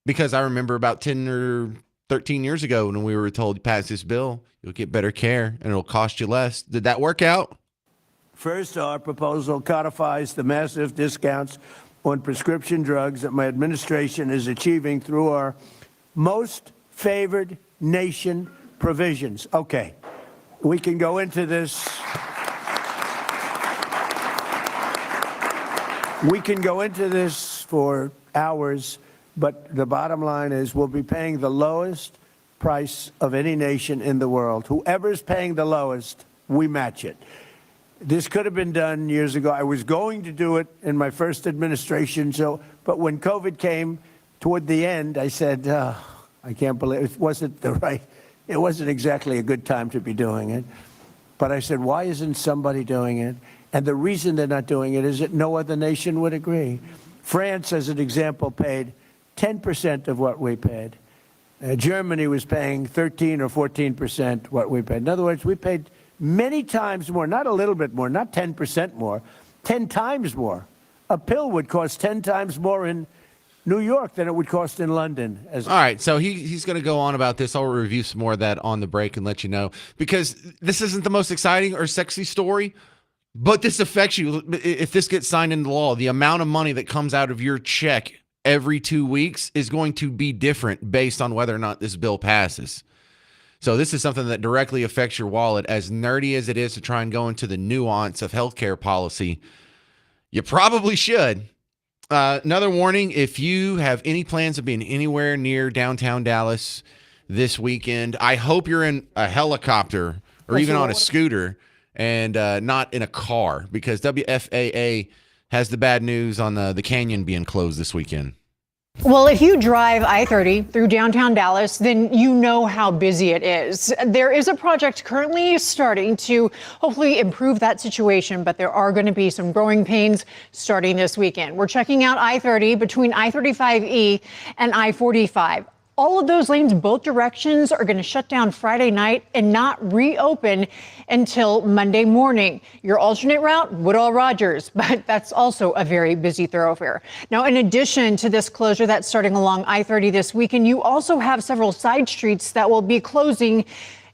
because I remember about 10 or 13 years ago when we were told, pass this bill, you'll get better care, and it'll cost you less. Did that work out? First, our proposal codifies the massive discounts on prescription drugs that my administration is achieving through our most favored nation provisions. Okay, we can go into this. We can go into this for hours, but the bottom line is we'll be paying the lowest price of any nation in the world. Whoever's paying the lowest, we match it. This could have been done years ago. I was going to do it in my first administration, but when COVID came toward the end, I said, I can't believe it wasn't exactly a good time to be doing it. But I said, why isn't somebody doing it? And the reason they're not doing it is that no other nation would agree. France, as an example, paid 10% of what we paid. Germany was paying 13 or 14% what we paid. In other words, we paid many times more, not a little bit more, not 10% more, 10 times more. A pill would cost 10 times more in New York than it would cost in London. All right, so he's going to go on about this. I'll review some more of that on the break and let you know, because this isn't the most exciting or sexy story, but this affects you. If this gets signed into law, the amount of money that comes out of your check every 2 weeks is going to be different based on whether or not this bill passes. So this is something that directly affects your wallet. As nerdy as it is to try and go into the nuance of healthcare policy, you probably should. Another warning, if you have any plans of being anywhere near downtown Dallas this weekend, I hope you're in a helicopter or even on a scooter and not in a car, because WFAA has the bad news on the canyon being closed this weekend. Well, if you drive I-30 through downtown Dallas, then you know how busy it is. There is a project currently starting to hopefully improve that situation, but there are going to be some growing pains starting this weekend. We're checking out I-30 between I-35E and I-45. All of those lanes, both directions, are going to shut down Friday night and not reopen until Monday morning. Your alternate route, Woodall-Rogers, but that's also a very busy thoroughfare. Now, in addition to this closure that's starting along I-30 this weekend, you also have several side streets that will be closing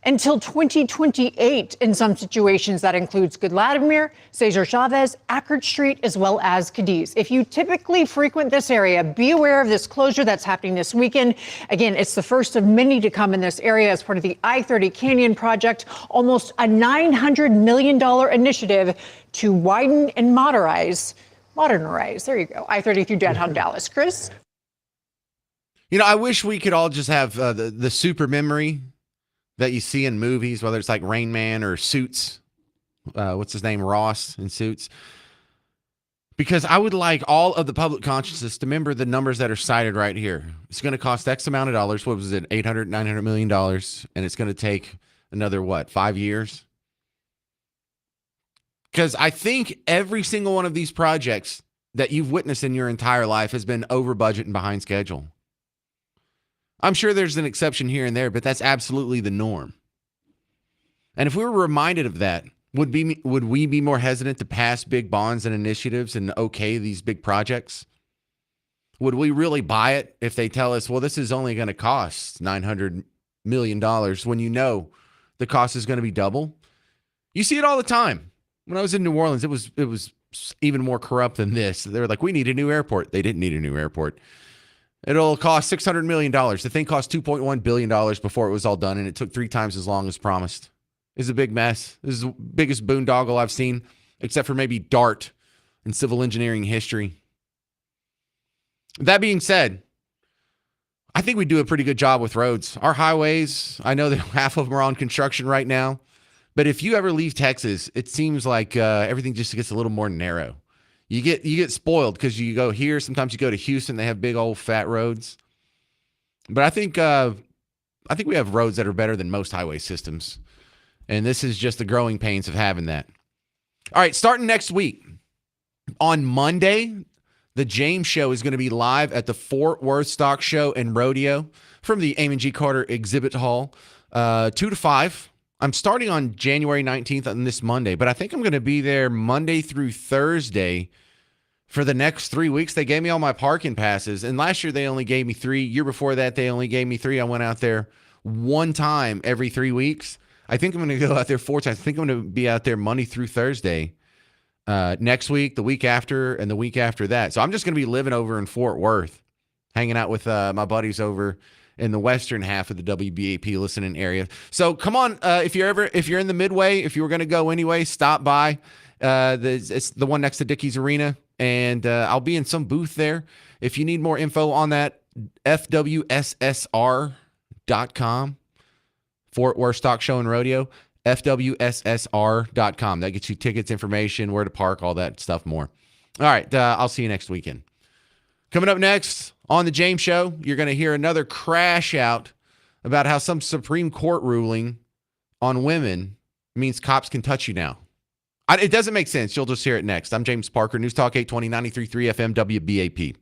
until 2028 in some situations. That includes Good Latimer, Cesar Chavez, Ackert Street, as well as Cadiz. If you typically frequent this area, be aware of this closure that's happening this weekend. Again, it's the first of many to come in this area as part of the I-30 Canyon Project, almost a $900 million initiative to widen and modernize, there you go, I-30 through downtown Dallas. Chris? You know, I wish we could all just have the super memory that you see in movies, whether it's like Rain Man or Suits. What's his name? Ross in Suits. Because I would like all of the public consciousness to remember the numbers that are cited right here. It's going to cost X amount of dollars. What was it? $900 million. And it's going to take another, 5 years? Because I think every single one of these projects that you've witnessed in your entire life has been over budget and behind schedule. I'm sure there's an exception here and there, but that's absolutely the norm. And if we were reminded of that, would we be more hesitant to pass big bonds and initiatives and okay these big projects? Would we really buy it if they tell us, well, this is only going to cost $900 million when you know the cost is going to be double? You see it all the time. When I was in New Orleans, it was even more corrupt than this. They were like, we need a new airport. They didn't need a new airport. It'll cost $600 million. The thing cost $2.1 billion before it was all done, and it took 3 times as long as promised. It's a big mess. This is the biggest boondoggle I've seen, except for maybe DART in civil engineering history. That being said, I think we do a pretty good job with roads. Our highways, I know that half of them are on construction right now, but if you ever leave Texas, it seems like everything just gets a little more narrow. You get spoiled because you go here. Sometimes you go to Houston. They have big old fat roads. But I think I think we have roads that are better than most highway systems. And this is just the growing pains of having that. All right, starting next week, on Monday, the James Show is going to be live at the Fort Worth Stock Show and Rodeo from the Amon G. Carter Exhibit Hall, 2 to 5. I'm starting on January 19th on this Monday, but I think I'm going to be there Monday through Thursday for the next 3 weeks. They gave me all my parking passes, and last year they only gave me 3. Year before that, they only gave me 3. I went out there one time every 3 weeks. I think I'm going to go out there 4 times. I think I'm going to be out there Monday through Thursday next week, the week after, and the week after that. So I'm just going to be living over in Fort Worth, hanging out with my buddies over in the western half of the WBAP listening area. So come on, if you're in the Midway, if you were going to go anyway, stop by. It's the one next to Dickies Arena, and I'll be in some booth there. If you need more info on that, fwssr.com. Fort Worth Stock Show and Rodeo, fwssr.com. That gets you tickets, information, where to park, all that stuff more. All right, I'll see you next weekend. Coming up next on the James Show, you're going to hear another crash out about how some Supreme Court ruling on women means cops can touch you now. It doesn't make sense. You'll just hear it next. I'm James Parker, News Talk 820, 93.3 FM, WBAP.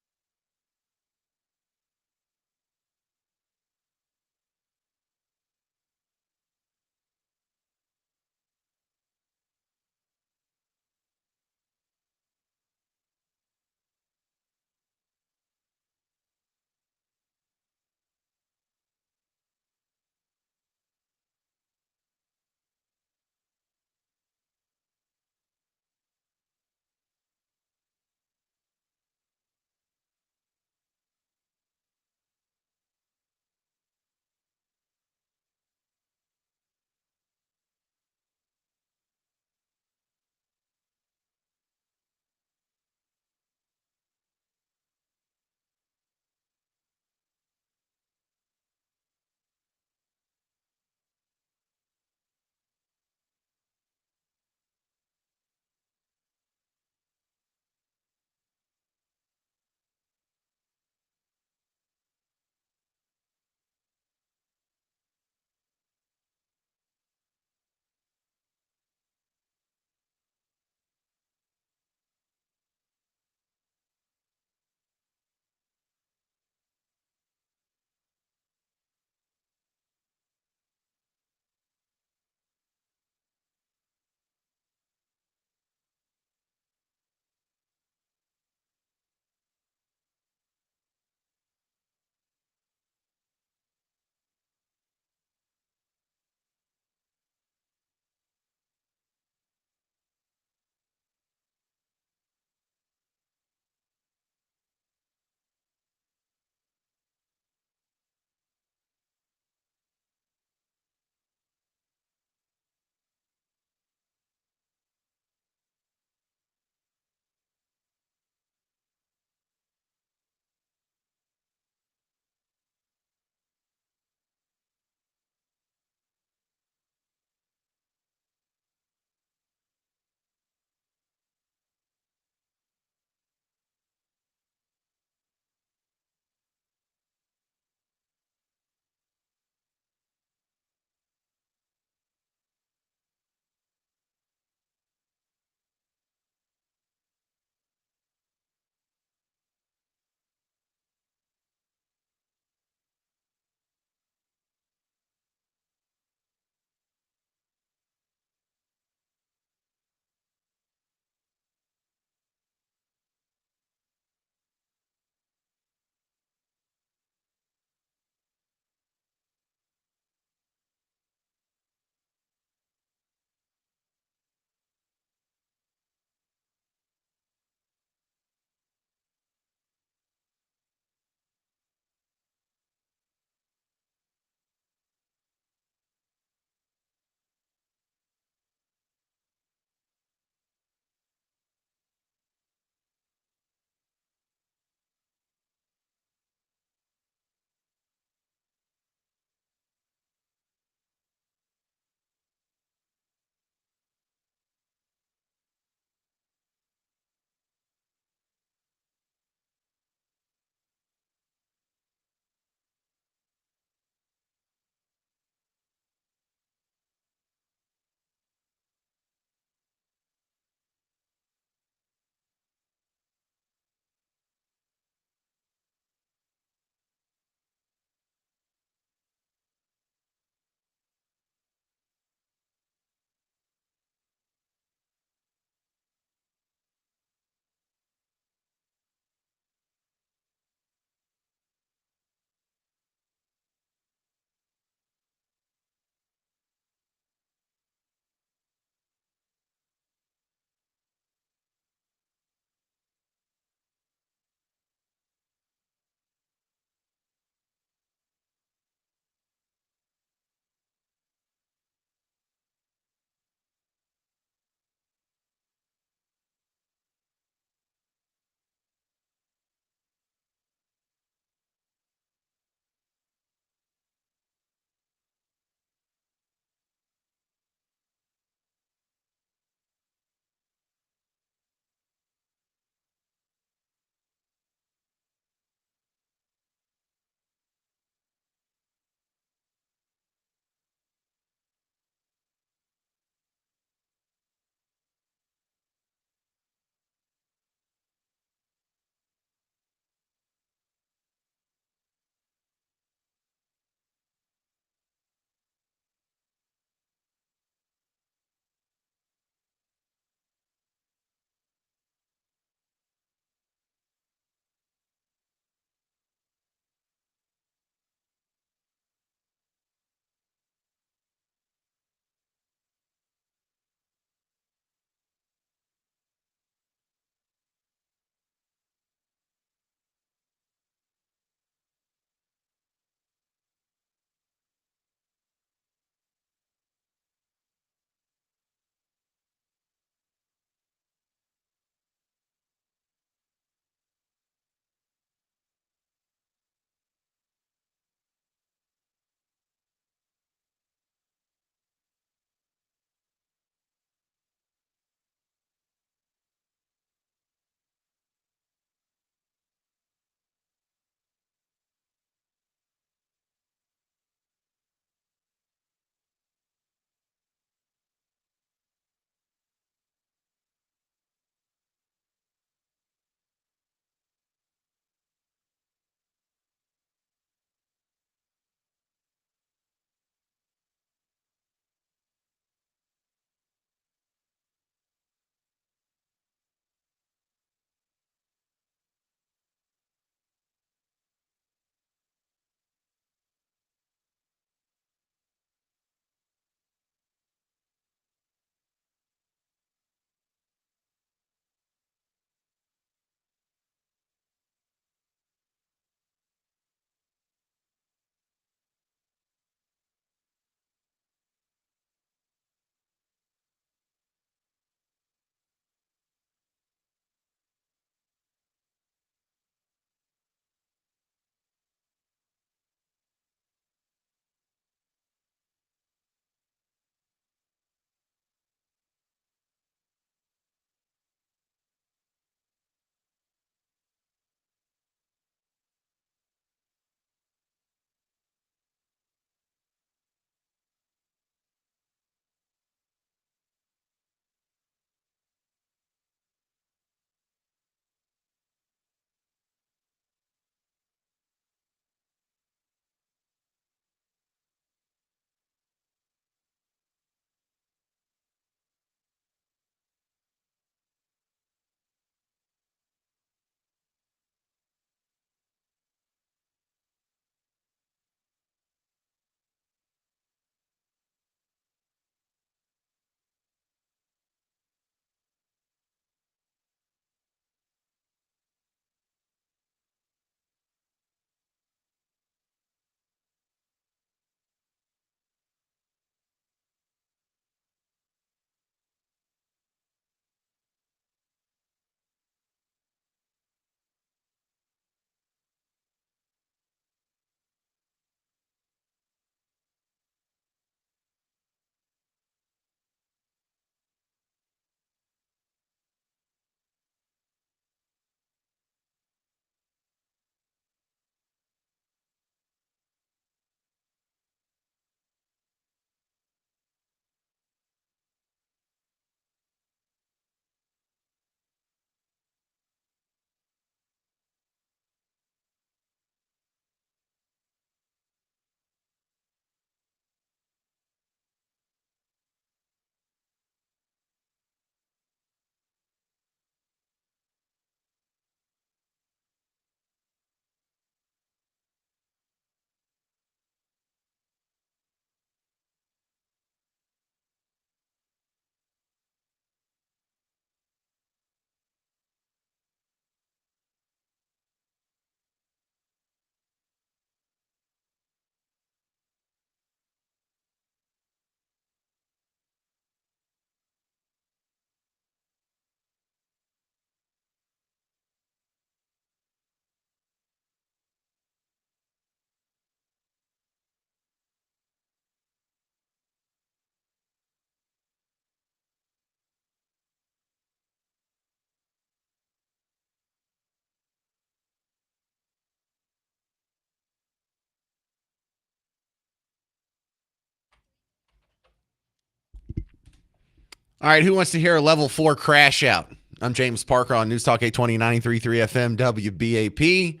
All right, who wants to hear a level 4 crash out? I'm James Parker on News Talk 820 93.3 FM WBAP.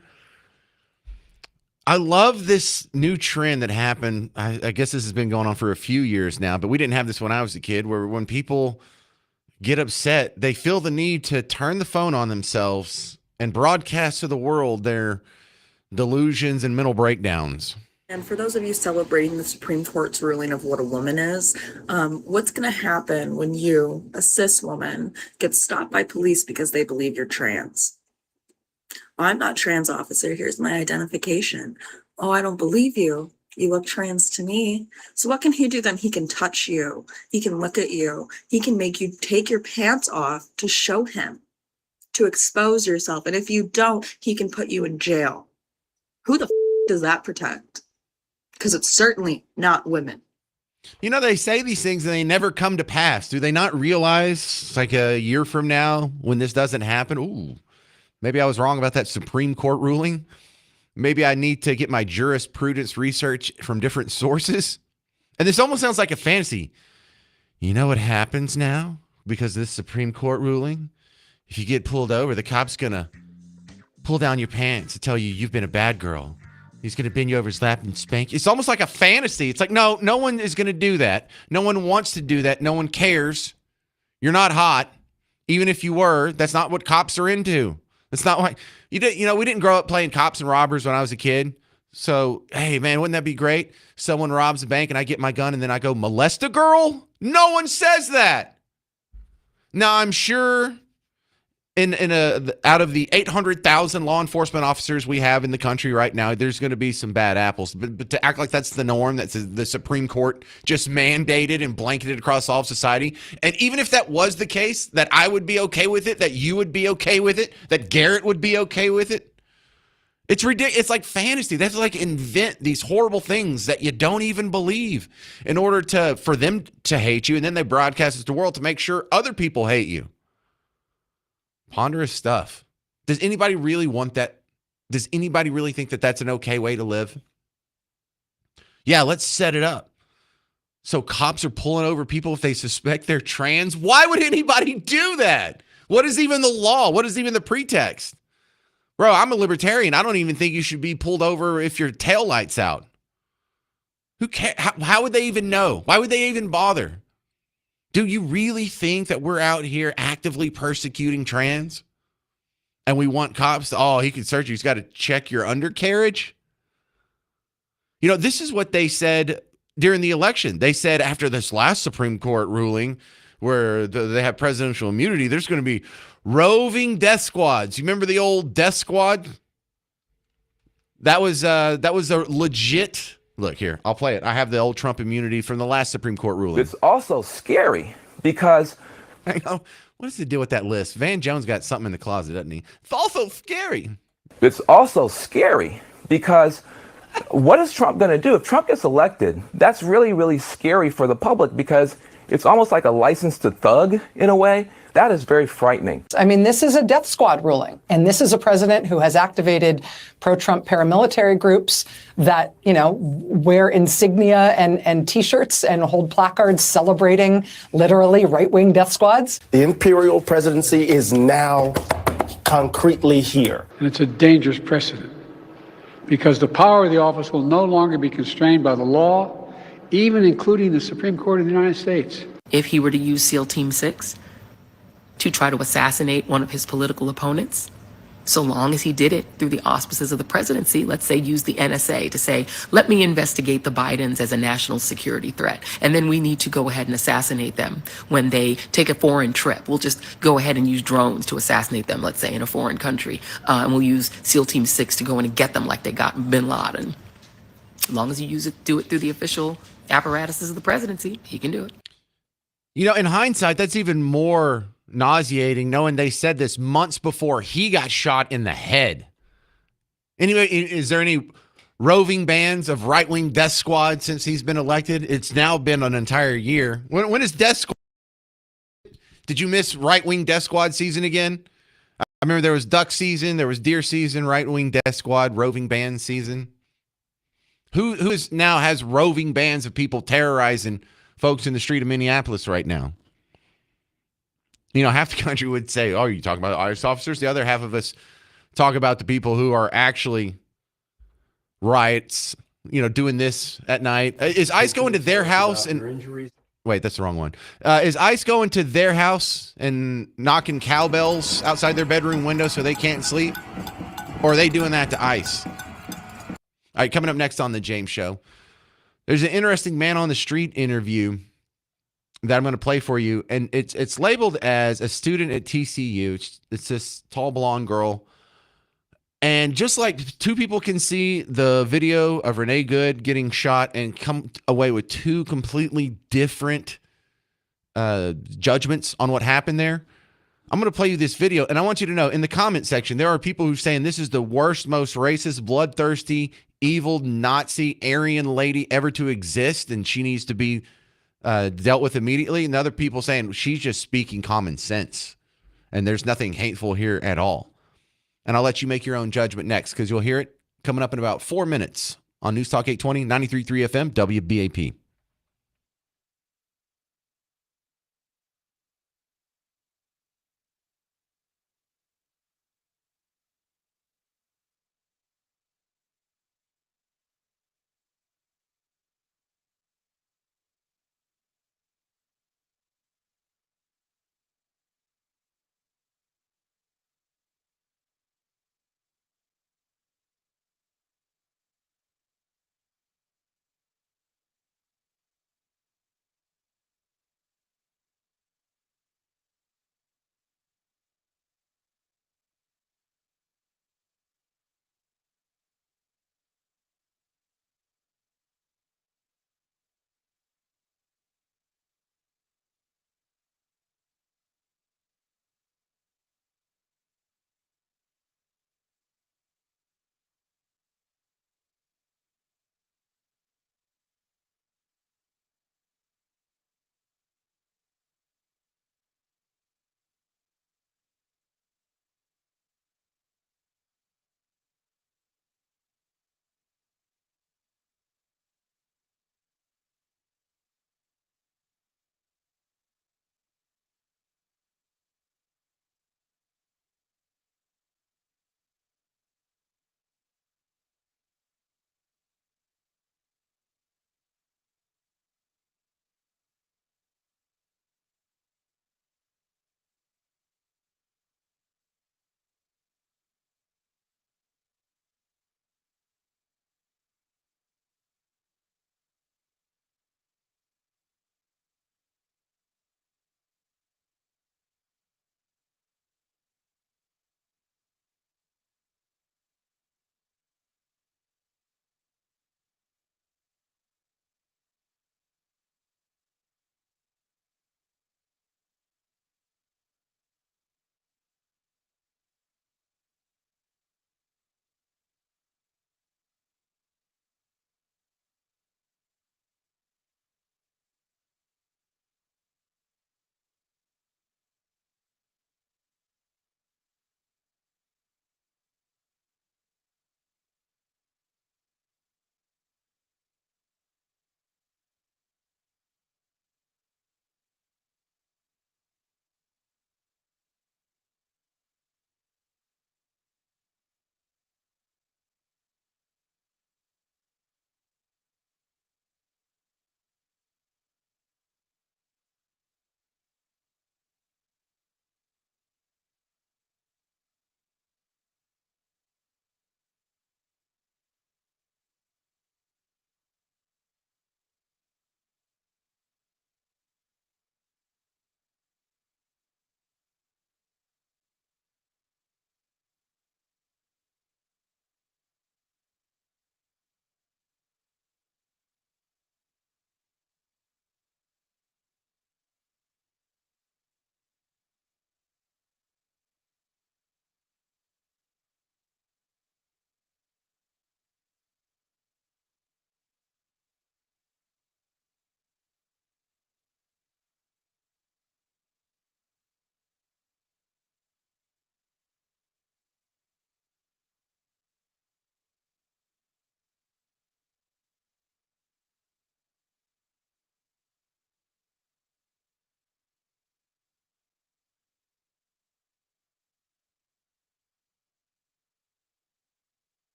I love this new trend that happened. I guess this has been going on for a few years now, but we didn't have this when I was a kid, where when people get upset, they feel the need to turn the phone on themselves and broadcast to the world their delusions and mental breakdowns. And for those of you celebrating the Supreme Court's ruling of what a woman is, what's going to happen when you, a cis woman, get stopped by police because they believe you're trans? I'm not trans, officer. Here's my identification. Oh, I don't believe you. You look trans to me. So what can he do then? He can touch you. He can look at you. He can make you take your pants off to show him, to expose yourself. And if you don't, he can put you in jail. Who the does that protect? Because it's certainly not women. You know, they say these things and they never come to pass. Do they not realize, like a year from now, when this doesn't happen, ooh, maybe I was wrong about that Supreme Court ruling. Maybe I need to get my jurisprudence research from different sources. And this almost sounds like a fantasy. You know what happens now because of this Supreme Court ruling? If you get pulled over, the cop's going to pull down your pants and tell you you've been a bad girl. He's going to bend you over his lap and spank you. It's almost like a fantasy. It's like, no one is going to do that. No one wants to do that. No one cares. You're not hot. Even if you were, that's not what cops are into. It's not like we didn't grow up playing cops and robbers when I was a kid. So, hey, man, wouldn't that be great? Someone robs a bank and I get my gun and then I go molest a girl? No one says that. Now, I'm sure out of the 800,000 law enforcement officers we have in the country right now, there's going to be some bad apples. But to act like that's the norm, that's the Supreme Court just mandated and blanketed across all of society. And even if that was the case, that I would be okay with it, that you would be okay with it, that Garrett would be okay with it. It's ridiculous. It's like fantasy. They have to like invent these horrible things that you don't even believe in order for them to hate you. And then they broadcast it to the world to make sure other people hate you. Ponderous stuff. Does anybody really want that? Does anybody really think that that's an okay way to live? Yeah, let's set it up. So cops are pulling over people if they suspect they're trans. Why would anybody do that? What is even the law? What is even the pretext? Bro, I'm a libertarian. I don't even think you should be pulled over if your taillight's out. Who cares? How would they even know? Why would they even bother? Do you really think that we're out here actively persecuting trans? And we want cops to, he can search you. He's got to check your undercarriage. You know, this is what they said during the election. They said after this last Supreme Court ruling where they have presidential immunity, there's going to be roving death squads. You remember the old death squad? That was a legit... Look here, I'll play it. I have the old Trump immunity from the last Supreme Court ruling. It's also scary because... I know. What is the deal with that list? Van Jones got something in the closet, doesn't he? It's also scary. It's also scary because what is Trump going to do? If Trump gets elected, that's really, really scary for the public because it's almost like a license to thug in a way. That is very frightening. I mean, this is a death squad ruling, and this is a president who has activated pro-Trump paramilitary groups that, wear insignia and T-shirts and hold placards celebrating literally right-wing death squads. The imperial presidency is now concretely here. And it's a dangerous precedent because the power of the office will no longer be constrained by the law, even including the Supreme Court of the United States. If he were to use SEAL Team 6 to try to assassinate one of his political opponents, so long as he did it through the auspices of the presidency, let's say use the NSA to say, let me investigate the Bidens as a national security threat. And then we need to go ahead and assassinate them when they take a foreign trip. We'll just go ahead and use drones to assassinate them, let's say in a foreign country. And we'll use SEAL Team 6 to go in and get them like they got bin Laden. As long as you do it through the official apparatuses of the presidency, he can do it. In hindsight, that's even more nauseating, knowing they said this months before he got shot in the head. Anyway, is there any roving bands of right-wing death squad since he's been elected? It's now been an entire year. When is death squad? Did you miss right-wing death squad season again? I remember there was duck season, there was deer season, right-wing death squad, roving band season. Who has roving bands of people terrorizing folks in the street of Minneapolis right now? Half the country would say, oh, you talking about ICE officers? The other half of us talk about the people who are actually riots, doing this at night. Is ICE going to their house and wait, that's the wrong one. Is ICE going to their house and knocking cowbells outside their bedroom window so they can't sleep? Or are they doing that to ICE? All right, coming up next on the James Show, there's an interesting man on the street interview that I'm going to play for you, and it's labeled as a student at TCU. It's this tall blonde girl. And just like two people can see the video of Renee Good getting shot and come away with two completely different judgments on what happened there, I'm going to play you this video. And I want you to know, in the comment section, there are people who are saying this is the worst, most racist, bloodthirsty, evil, Nazi, Aryan lady ever to exist, and she needs to be dealt with immediately. And other people saying she's just speaking common sense, and there's nothing hateful here at all. And I'll let you make your own judgment next, because you'll hear it coming up in about 4 minutes on News Talk 820, 93.3 FM, WBAP.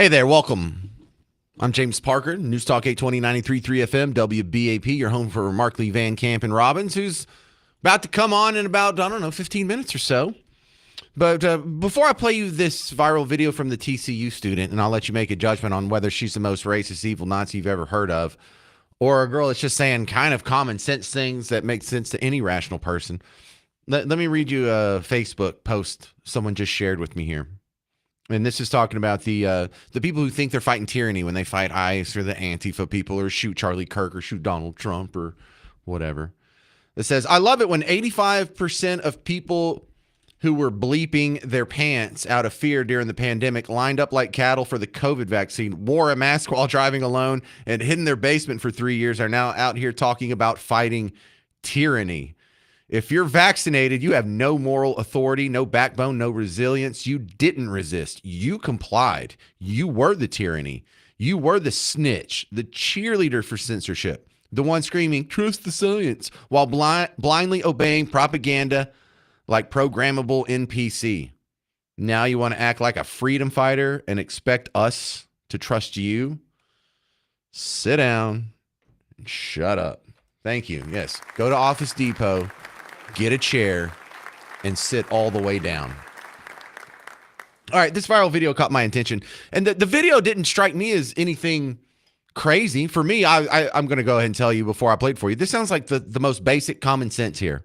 Hey there, welcome. I'm James Parker, News Talk 820 93.3 FM, WBAP, your home for Markley, Van Camp, and Robbins, who's about to come on in about, 15 minutes or so. But before I play you this viral video from the TCU student, and I'll let you make a judgment on whether she's the most racist, evil Nazi you've ever heard of, or a girl that's just saying kind of common sense things that make sense to any rational person, let me read you a Facebook post someone just shared with me here. And this is talking about the people who think they're fighting tyranny when they fight ICE or the Antifa people or shoot Charlie Kirk or shoot Donald Trump or whatever. It says, I love it when 85% of people who were bleeping their pants out of fear during the pandemic lined up like cattle for the COVID vaccine, wore a mask while driving alone, and hid in their basement for 3 years are now out here talking about fighting tyranny. If you're vaccinated, you have no moral authority, no backbone, no resilience. You didn't resist. You complied. You were the tyranny. You were the snitch, the cheerleader for censorship, the one screaming, trust the science, while blindly obeying propaganda like programmable NPC. Now you want to act like a freedom fighter and expect us to trust you? Sit down and shut up. Thank you. Yes, go to Office Depot. Get a chair and sit all the way down. All right, this viral video caught my attention. And the video didn't strike me as anything crazy. For me, I'm going to go ahead and tell you before I play it for you. This sounds like the most basic common sense here.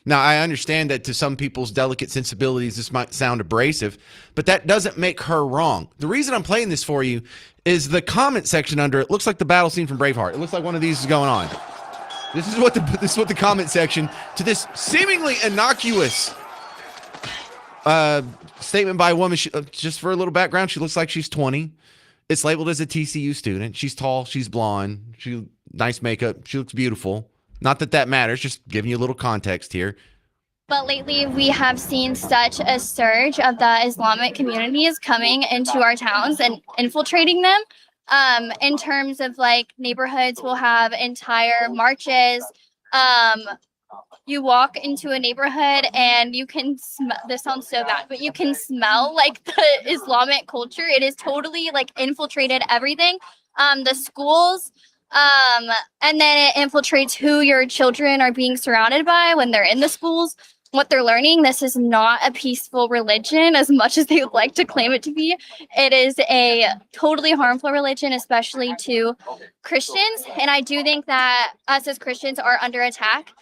Now, I understand that to some people's delicate sensibilities, this might sound abrasive, but that doesn't make her wrong. The reason I'm playing this for you is the comment section under it looks like the battle scene from Braveheart. It looks like one of these is going on. This is what the comment section to this seemingly innocuous statement by a woman. Just for a little background, she looks like she's 20. It's labeled as a TCU student. She's tall. She's blonde. Nice makeup. She looks beautiful. Not that matters. Just giving you a little context here. But lately, we have seen such a surge of the Islamic communities coming into our towns and infiltrating them. In terms of like neighborhoods, we'll have entire marches. You walk into a neighborhood and you can smell, this sounds so bad, but you can smell like the Islamic culture. It is totally like infiltrated everything. The schools, and then it infiltrates who your children are being surrounded by when they're in the schools. What they're learning, this is not a peaceful religion as much as they would like to claim it to be. It is a totally harmful religion, especially to Christians. And I do think that us as Christians are under attack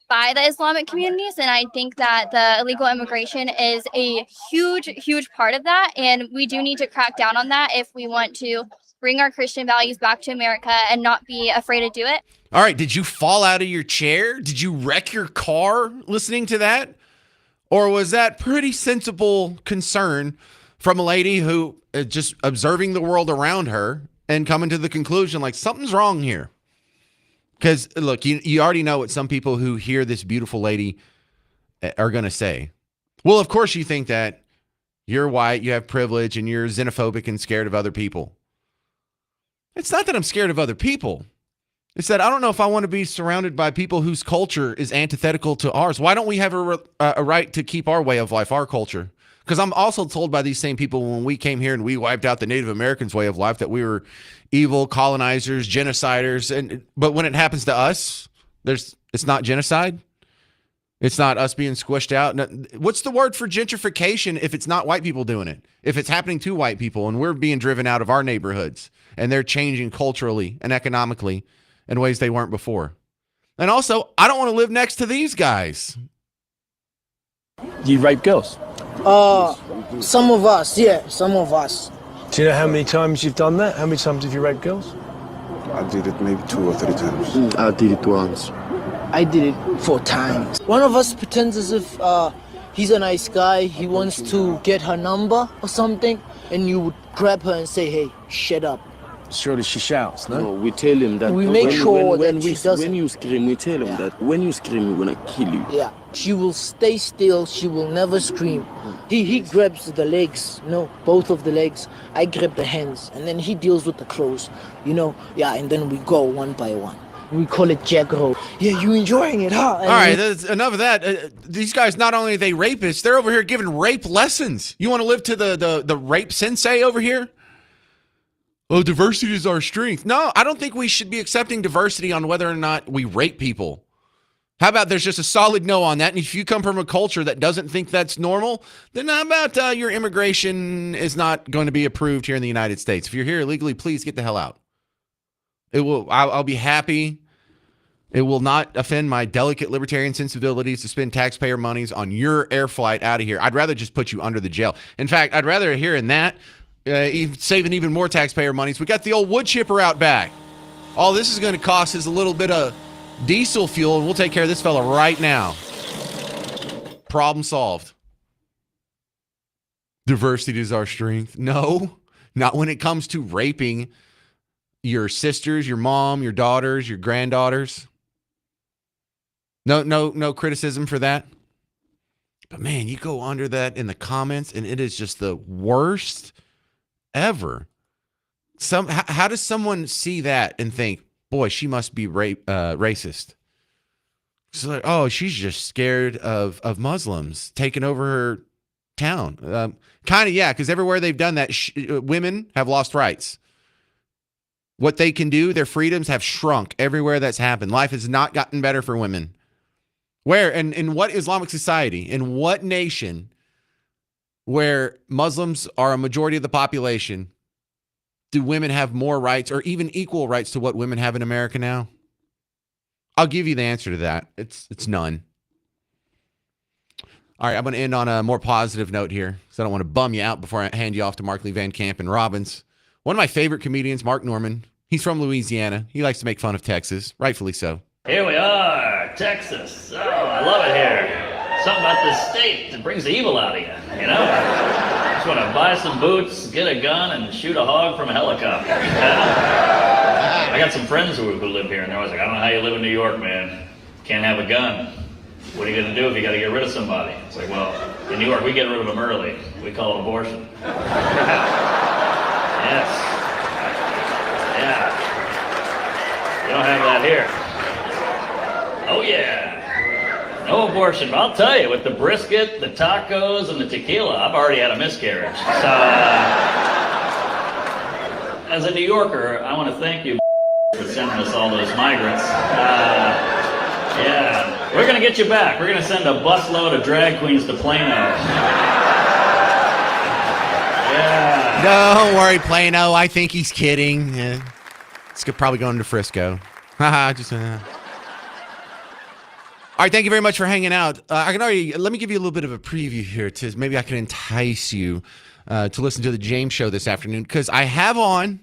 by the Islamic communities. And I think that the illegal immigration is a huge, huge part of that. And we do need to crack down on that if we want to bring our Christian values back to America and not be afraid to do it. All right, did you fall out of your chair? Did you wreck your car listening to that? Or was that pretty sensible concern from a lady who just observing the world around her and coming to the conclusion like something's wrong here? Because look, you already know what some people who hear this beautiful lady are going to say. Well, of course you think that you're white, you have privilege, and you're xenophobic and scared of other people. It's not that I'm scared of other people. It's that I don't know if I want to be surrounded by people whose culture is antithetical to ours. Why don't we have a right to keep our way of life, our culture? Because I'm also told by these same people when we came here and we wiped out the Native Americans' way of life that we were evil colonizers, genociders. But when it happens to us, it's not genocide. It's not us being squished out. What's the word for gentrification if it's not white people doing it? If it's happening to white people and we're being driven out of our neighborhoods and they're changing culturally and economically in ways they weren't before. And also, I don't want to live next to these guys. You rape girls? Some of us, yeah, some of us. Do you know how many times you've done that? How many times have you raped girls? I did it maybe 2 or 3 times. I did it once. I did it 4 times. One of us pretends as if he's a nice guy, he wants to get her number or something, and you would grab her and say, hey, shut up. Surely she shouts, no? No, we tell him that. We make sure that she doesn't. When you scream, we tell him that when you scream, we're gonna kill you. Yeah, she will stay still. She will never scream. He grabs the legs, both of the legs. I grab the hands, and then he deals with the clothes, Yeah, and then we go one by one. We call it Jackro. Yeah, you enjoying it, huh? All right, that's enough of that. These guys, not only are they rapists, they're over here giving rape lessons. You want to live to the rape sensei over here? oh, diversity is our strength. No, I don't think we should be accepting diversity on whether or not we rape people. How about there's just a solid no on that? And if you come from a culture that doesn't think that's normal, then how about your immigration is not going to be approved here in the United States? If you're here illegally, please get the hell out. I'll be happy. It will not offend my delicate libertarian sensibilities to spend taxpayer monies on your air flight out of here. I'd rather just put you under the jail. In fact, I'd rather hear in that, saving even more taxpayer monies. We got the old wood chipper out back. All this is going to cost is a little bit of diesel fuel, and we'll take care of this fella right now. Problem solved. Diversity is our strength. No, not when it comes to raping your sisters, your mom, your daughters, your granddaughters. No criticism for that. But man, you go under that in the comments, and it is just the worst ever. How does someone see that and think, boy, she must be racist? It's like, oh, she's just scared of Muslims taking over her town. Kind of, yeah, because everywhere they've done that, women have lost rights. What they can do, their freedoms have shrunk everywhere that's happened. Life has not gotten better for women. Where, and in what Islamic society, in what nation where Muslims are a majority of the population, do women have more rights or even equal rights to what women have in America now? I'll give you the answer to that. It's none. All right, I'm going to end on a more positive note here because I don't want to bum you out before I hand you off to Markley Van Camp and Robbins. One of my favorite comedians, Mark Norman, he's from Louisiana. He likes to make fun of Texas, rightfully so. Here we are, Texas. Oh, I love it here. Something about this state that brings the evil out of you, you know? Just want to buy some boots, get a gun, and shoot a hog from a helicopter. I got some friends who live here, and they're always like, I don't know how you live in New York, man. Can't have a gun. What are you going to do if you got to get rid of somebody? It's like, well, in New York, we get rid of them early. We call it abortion. Yes. Yeah. You don't have that here. Oh, yeah. No abortion. But I'll tell you, with the brisket, the tacos, and the tequila, I've already had a miscarriage. So, as a New Yorker, I want to thank you for sending us all those migrants. Yeah. We're going to get you back. We're going to send a busload of drag queens to Plano. Yeah. Don't worry, Plano. I think he's kidding. It's probably going to Frisco. Haha, just... All right, thank you very much for hanging out. Let me give you a little bit of a preview here to maybe I can entice you to listen to the James Show this afternoon, because I have on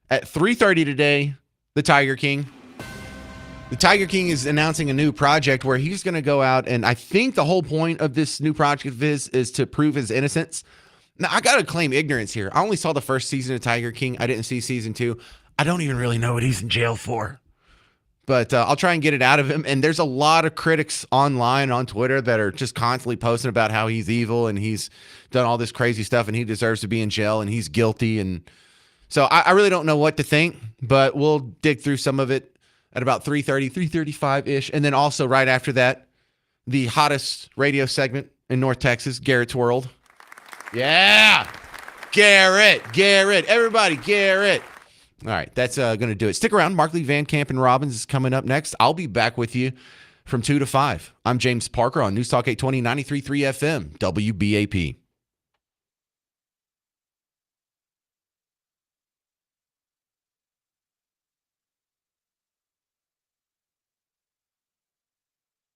at 3:30 today the Tiger King. The Tiger King is announcing a new project where he's going to go out, and I think the whole point of this new project of his is to prove his innocence. Now, I got to claim ignorance here. I only saw the first season of Tiger King. I didn't see season 2. I don't even really know what he's in jail for. But I'll try and get it out of him. And there's a lot of critics online on Twitter that are just constantly posting about how he's evil and he's done all this crazy stuff and he deserves to be in jail and he's guilty. And so I really don't know what to think, but we'll dig through some of it at about 3:30, 3:35-ish. And then also right after that, the hottest radio segment in North Texas, Garrett's World. Yeah. Garrett. Everybody, Garrett. All right, that's going to do it. Stick around. Markley, Van Camp, and Robbins is coming up next. I'll be back with you from 2 to 5. I'm James Parker on News Talk 820, 93.3 FM, WBAP.